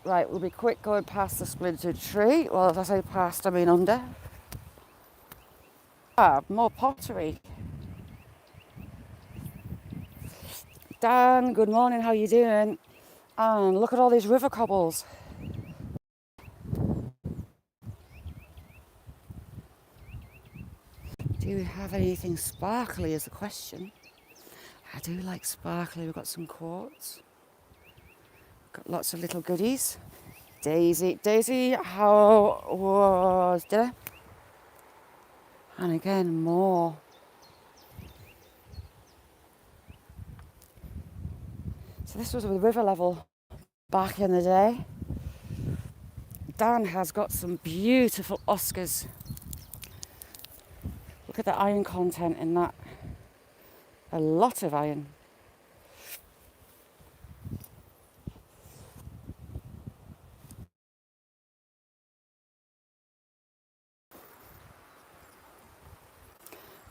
Right, we'll be quick going past the splintered tree. Well, as I say past, I mean under. Ah, more pottery. Dan, good morning, how you doing? And look at all these river cobbles. Do we have anything sparkly is the question. I do like sparkly. We've got some quartz. Got lots of little goodies. Daisy, how was dinner? And again, more. So this was with river level back in the day. Dan has got some beautiful Oscars. Look at the iron content in that. A lot of iron.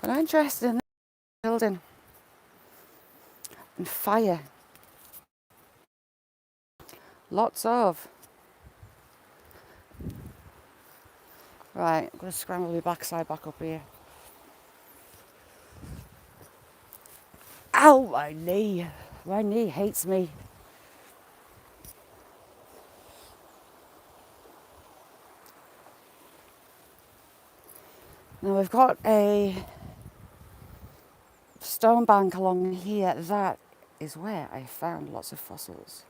But I'm interested in the building and fire. Lots of. Right, I'm going to scramble my backside back up here. Ow, my knee. My knee hates me. Now we've got a stone bank along here. That is where I found lots of fossils.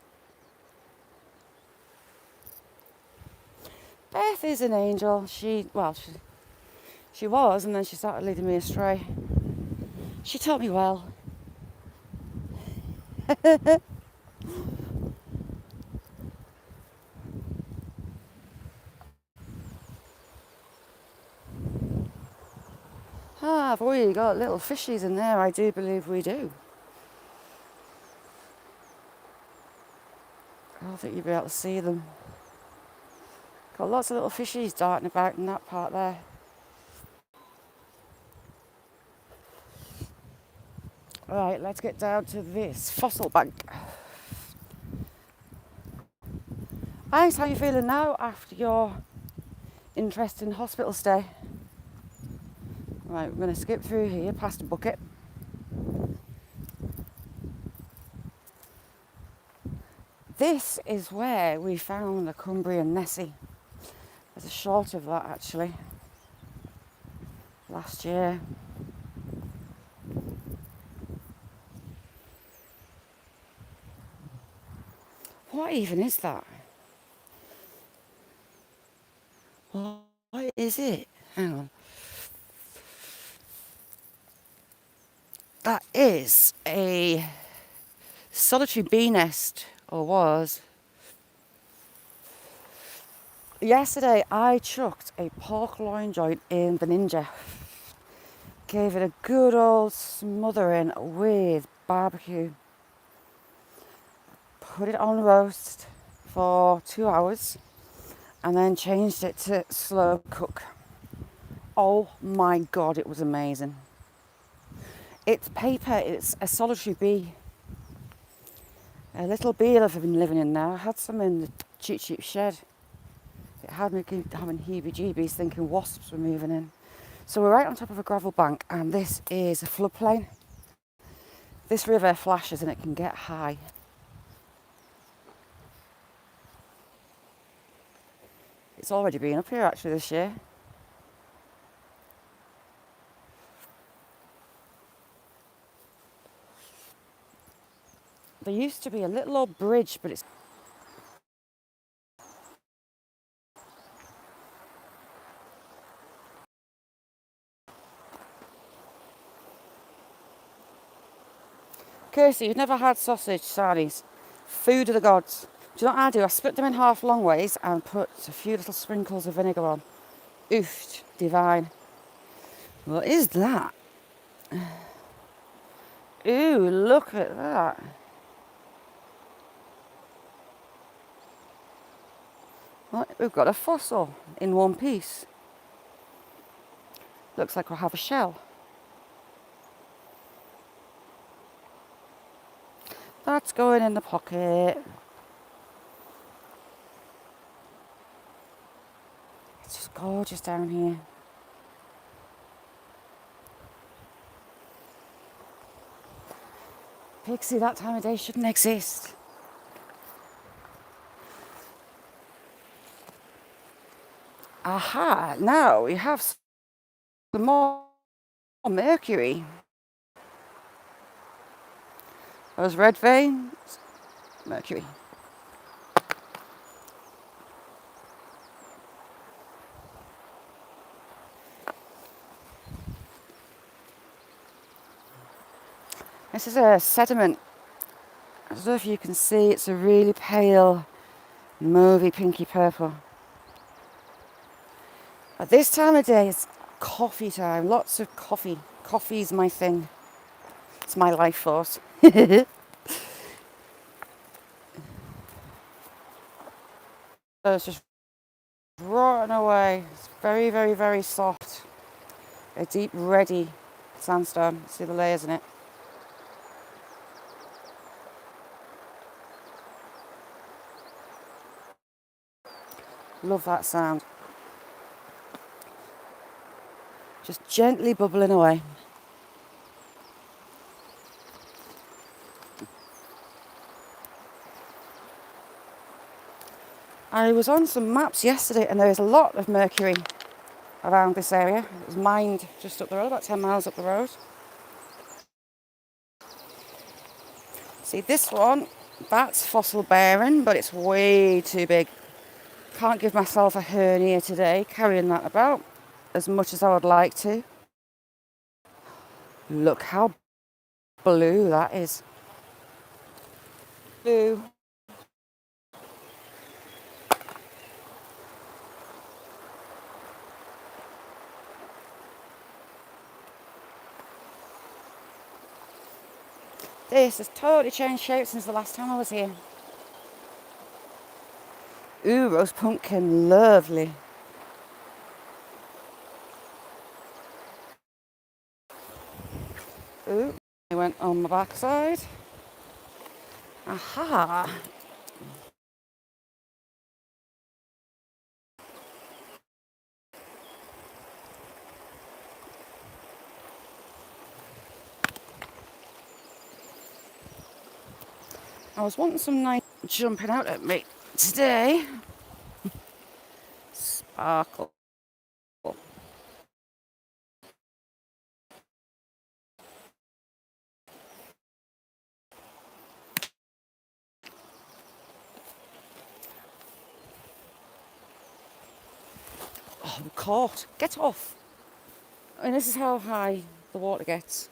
Beth is an angel. She was, and then she started leading me astray. She taught me well. Have we got little fishies in there? I do believe we do. I don't think you'll be able to see them. Got lots of little fishies darting about in that part there. Right, let's get down to this fossil bank. Alex, how are you feeling now after your interesting hospital stay? Right, we're going to skip through here past a bucket. This is where we found the Cumbrian Nessie. There's a shot of that actually last year. What even is that? What is it? Hang on. That is a solitary bee nest, or was. Yesterday I chucked a pork loin joint in the Ninja. Gave it a good old smothering with barbecue. Put it on roast for 2 hours and then changed it to slow cook. Oh my God, it was amazing. It's paper, it's a solitary bee. A little bee I've been living in there. I had some in the cheap shed. It had me having heebie-jeebies thinking wasps were moving in. So we're right on top of a gravel bank and this is a floodplain. This river flashes and it can get high. It's already been up here actually this year. There used to be a little old bridge, but it's... Kirsty, you've never had sausage sardies. Food of the gods. Do you know what I do? I split them in half long ways and put a few little sprinkles of vinegar on. Oof, divine. What is that? Ooh, look at that. Well, we've got a fossil in one piece. Looks like we'll have a shell. That's going in the pocket. It's just gorgeous down here. Pixie, that time of day shouldn't exist. Aha, now we have some more mercury. Those red veins, mercury. This is a sediment. I don't know if you can see, it's a really pale, mauvey, pinky purple. At this time of day, it's coffee time. Lots of coffee. Coffee's my thing. It's my life force. So it's just rotting away. It's very, very, very soft. A deep, reddy sandstone. See the layers in it. Love that sound. Just gently bubbling away. I was on some maps yesterday and there's a lot of mercury around this area. It was mined just up the road, about 10 miles up the road. See this one, that's fossil bearing, but it's way too big. Can't give myself a hernia today carrying that about as much as I would like to. Look how blue that is. Blue. This has totally changed shape since the last time I was here. Ooh, roast pumpkin, lovely. Ooh, I went on my backside. Aha. I was wanting some nice jumping out at me today. Sparkle. Oh, I'm caught. Get off. I mean, this is how high the water gets.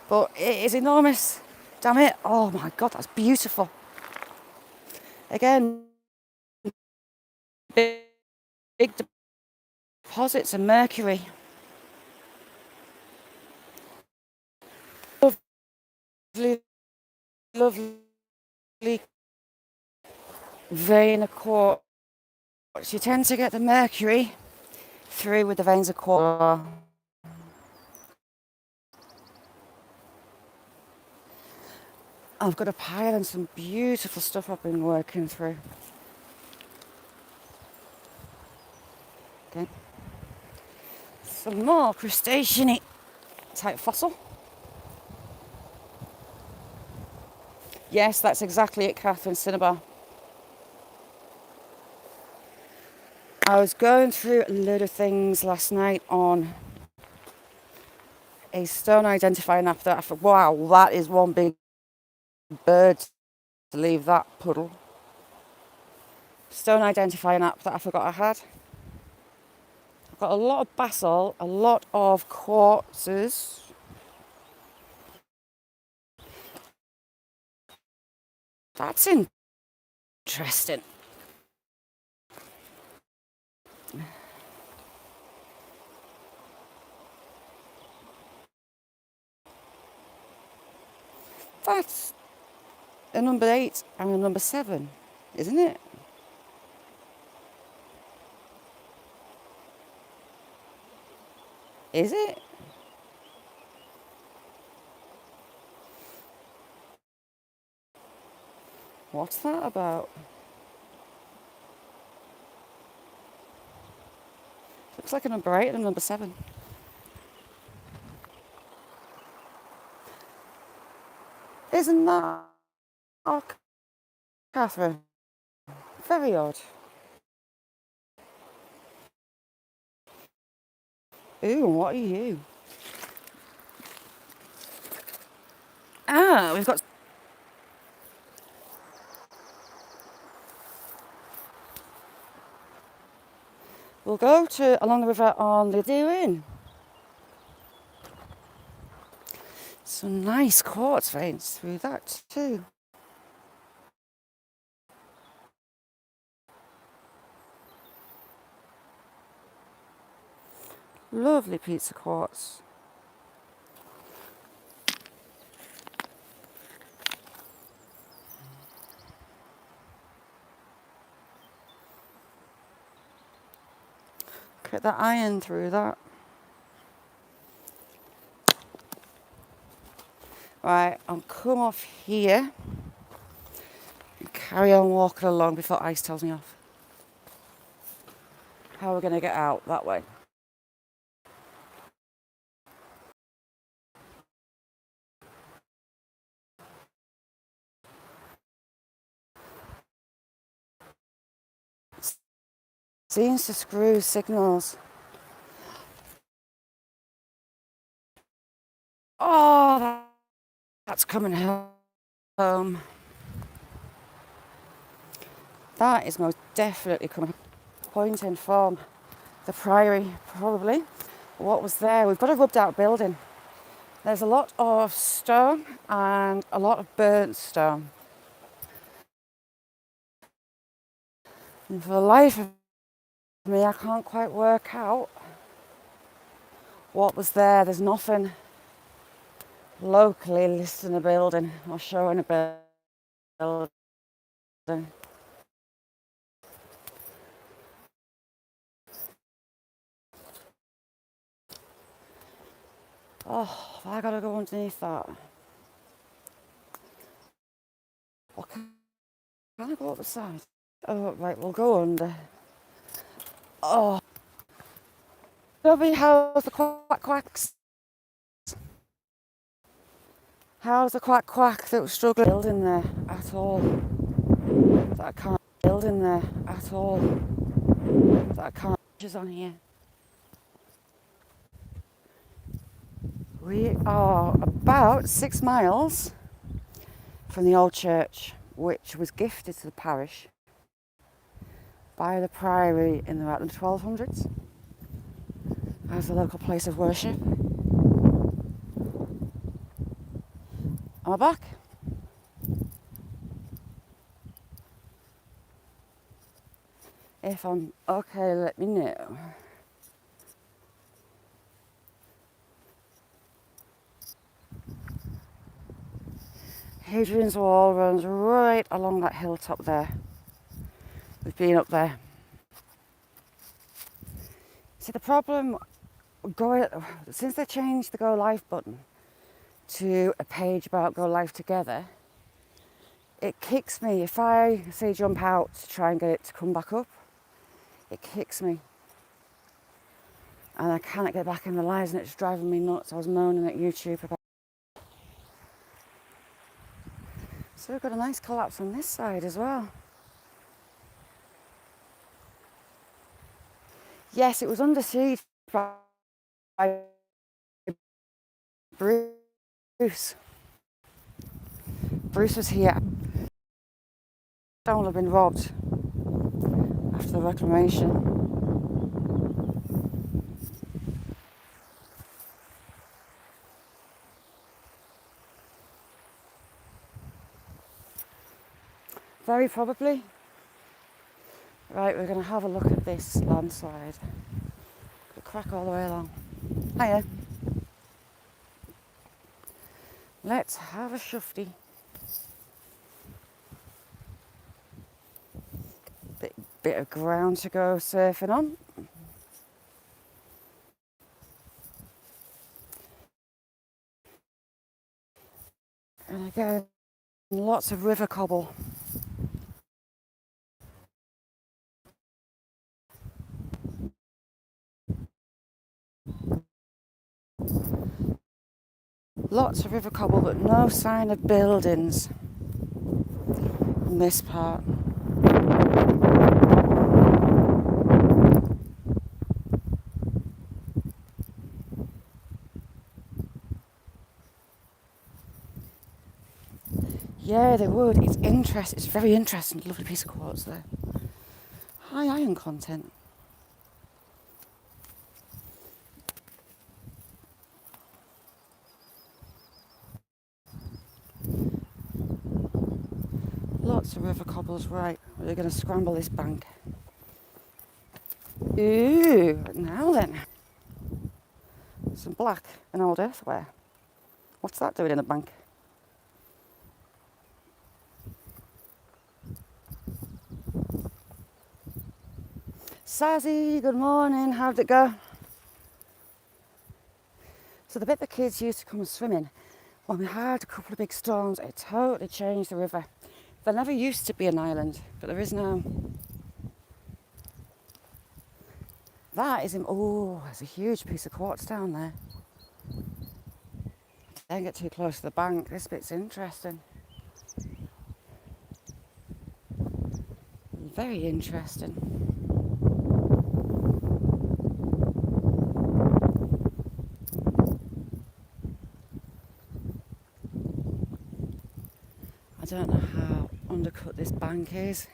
But it is enormous. Damn it. Oh my God, that's beautiful. Again, big, big deposits of mercury. Lovely, lovely vein of quartz. You tend to get the mercury through with the veins of quartz. I've got a pile and some beautiful stuff I've been working through. Okay. Some more crustacean-y type fossil. Yes, that's exactly it, Catherine Cinnabar. I was going through a load of things last night on a stone identifying app that I thought, wow, that is one big bird to leave that puddle. Stone identifying app that I forgot I had. I've got a lot of basalt, a lot of quartzes. That's interesting. That's a number 8 and a number 7, isn't it? Is it? What's that about? Looks like a number 8 and a number 7. Isn't that odd, Catherine? Very odd. Ooh, what are you? Ah, we've got... We'll go to along the river on the day in. Some nice quartz veins through that too. Lovely piece of quartz. Look at the iron through that. Right, I'll come off here and carry on walking along before ice tells me off. How are we going to get out? That way. Seems to screw signals. Oh, that's coming home. That is most definitely coming. Pointing from the Priory, probably. What was there? We've got a rubbed out building. There's a lot of stone and a lot of burnt stone. And for the life of me, I can't quite work out what was there. There's nothing locally listing a building or showing a building. Oh, I gotta go underneath that. What can I go up the side? Oh, right, we'll go under. Oh, Dobby, how's the quack quacks? How's the quack quack that was struggling to build in there at all? That I can't build in there at all. That I can't. Just on here. We are about 6 miles from the old church, which was gifted to the parish by the Priory in about the 1200s as a local place of worship. Am I back? If I'm okay, let me know. Hadrian's Wall runs right along that hilltop there. We've been up there. See, the problem since they changed the Go Live button to a page about Go Live Together, it kicks me. If I say jump out to try and get it to come back up, it kicks me. And I can't get back in the lives and it's driving me nuts. I was moaning at YouTube about. So we've got a nice collapse on this side as well. Yes, it was under siege by Bruce. Bruce was here. Stone have been robbed after the reclamation. Very probably. Right, we're going to have a look at this landslide. Could crack all the way along. Hiya. Let's have a shufty. Bit of ground to go surfing on. And again, lots of river cobble. Lots of river cobble, but no sign of buildings in this part. Yeah, they would. It's interesting. It's very interesting. Lovely piece of quartz there. High iron content. So river cobbles, right. We're going to scramble this bank. Ooh, now then. Some black and old earthware. What's that doing in the bank? Sazzy, good morning, how'd it go? So the bit the kids used to come swimming, when we had a couple of big storms, it totally changed the river. There never used to be an island, but there is now. That is, oh, there's a huge piece of quartz down there. Don't get too close to the bank, this bit's interesting. Very interesting. I don't know how undercut this bank is,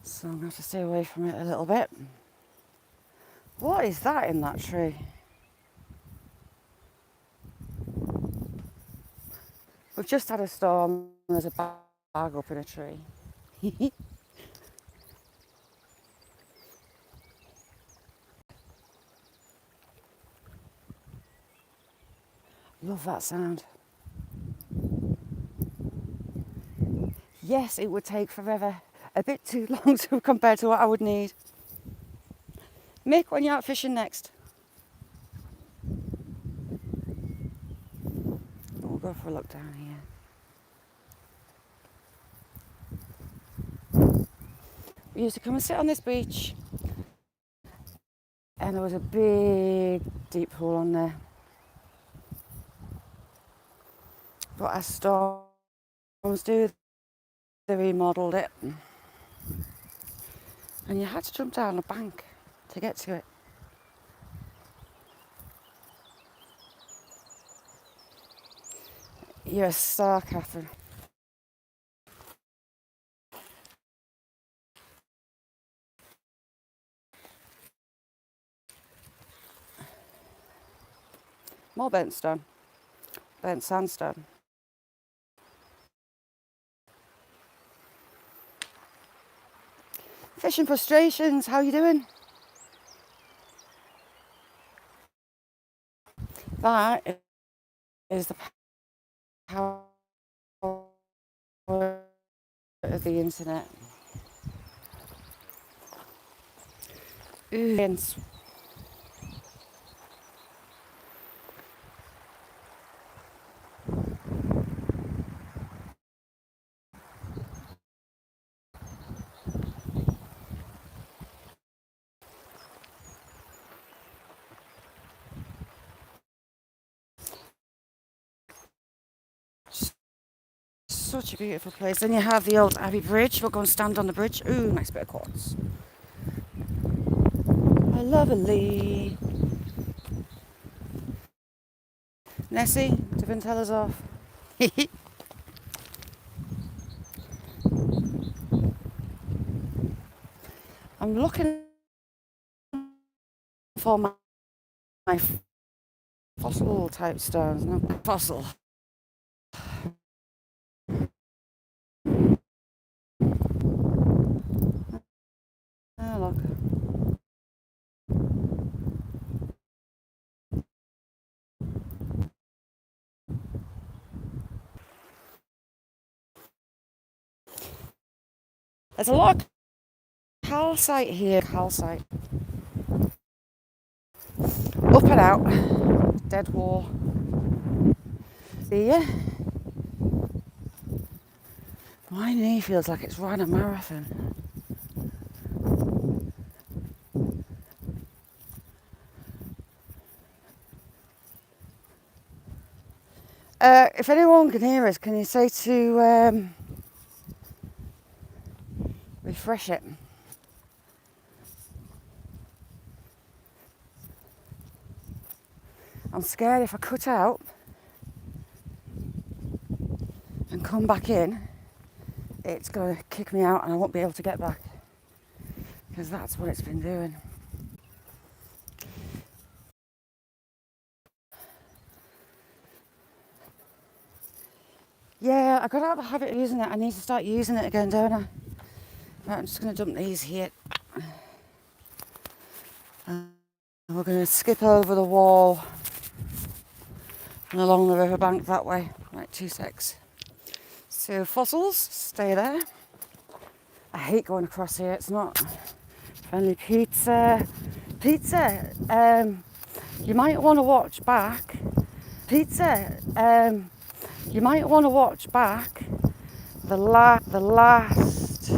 so I'm going to have to stay away from it a little bit. What is that in that tree? We've just had a storm and there's a bag up in a tree. Love that sound. Yes, it would take forever. A bit too long to compared to what I would need. Mick, when you're out fishing next? We'll go for a look down here. We used to come and sit on this beach and there was a big deep pool on there. But as storms do, they remodelled it. And you had to jump down a bank to get to it. You're a star, Catherine. More burnt stone. Burnt sandstone. Fishing frustrations, how you doing? That is the power of the internet. Ooh. Such a beautiful place. Then you have the old Abbey Bridge. We'll go and stand on the bridge. Ooh, nice bit of quartz. Lovely. Nessie, Devin, tell us off. I'm looking for my fossil type stones, not fossil. Oh, look. There's a lot of calcite here. Calcite. Up and out. Dead wall. See ya? My knee feels like it's run a marathon. If anyone can hear us, can you say to refresh it? I'm scared if I cut out and come back in, it's going to kick me out and I won't be able to get back. Because that's what it's been doing. Yeah, I got out of the habit of using it. I need to start using it again, don't I? Right, I'm just going to dump these here. And we're going to skip over the wall and along the riverbank that way. Right, 2 secs. So fossils, stay there. I hate going across here. It's not friendly. Pizza. You might want to watch back. Pizza. You might want to watch back the last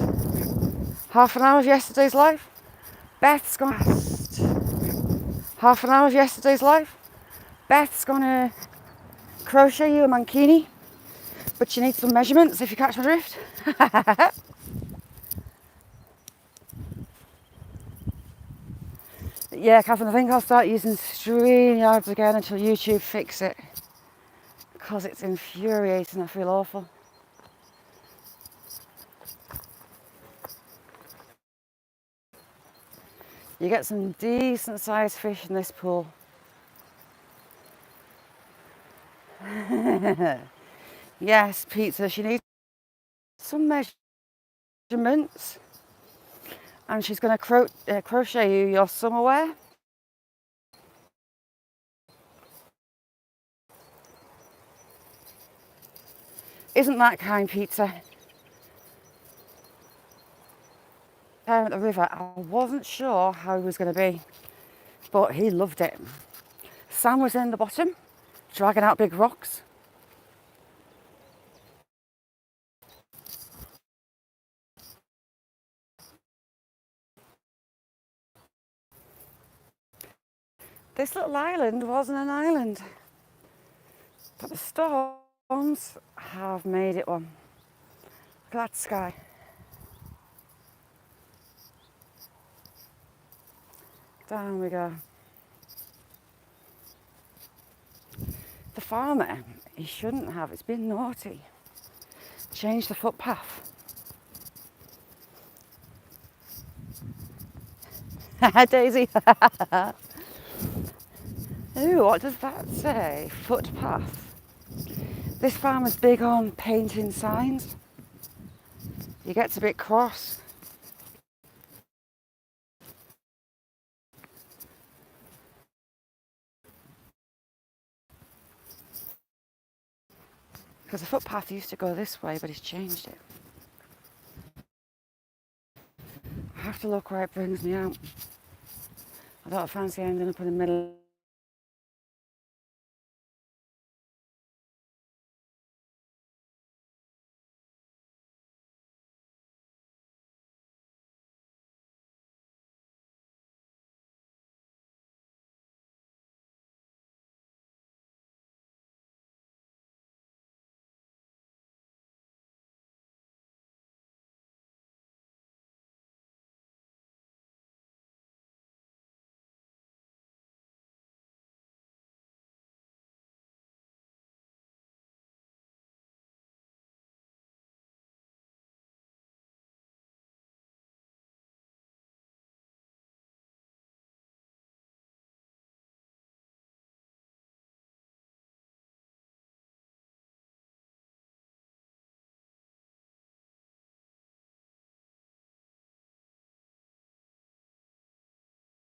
half an hour of yesterday's live. Beth's gonna last half an hour of yesterday's live. Beth's gonna crochet you a mankini, but you need some measurements if you catch my drift. Yeah, Catherine, I think I'll start using StreamYards again until YouTube fix it, because it's infuriating. I feel awful. You get some decent sized fish in this pool. Yes, pizza, she needs some measurements, and she's going to crochet you your summer wear. Isn't that kind, pizza? Down at the river, I wasn't sure how he was going to be, but he loved it. Sam was in the bottom, dragging out big rocks. This little island wasn't an island, but the storms have made it one. Look at that sky. Down we go. The farmer, he shouldn't have, it's been naughty. Change the footpath. Daisy. Ooh, what does that say? Footpath. This farmer's big on painting signs. He gets a bit cross. Because the footpath used to go this way, but he's changed it. I have to look where it brings me out. I don't fancy ending up in the middle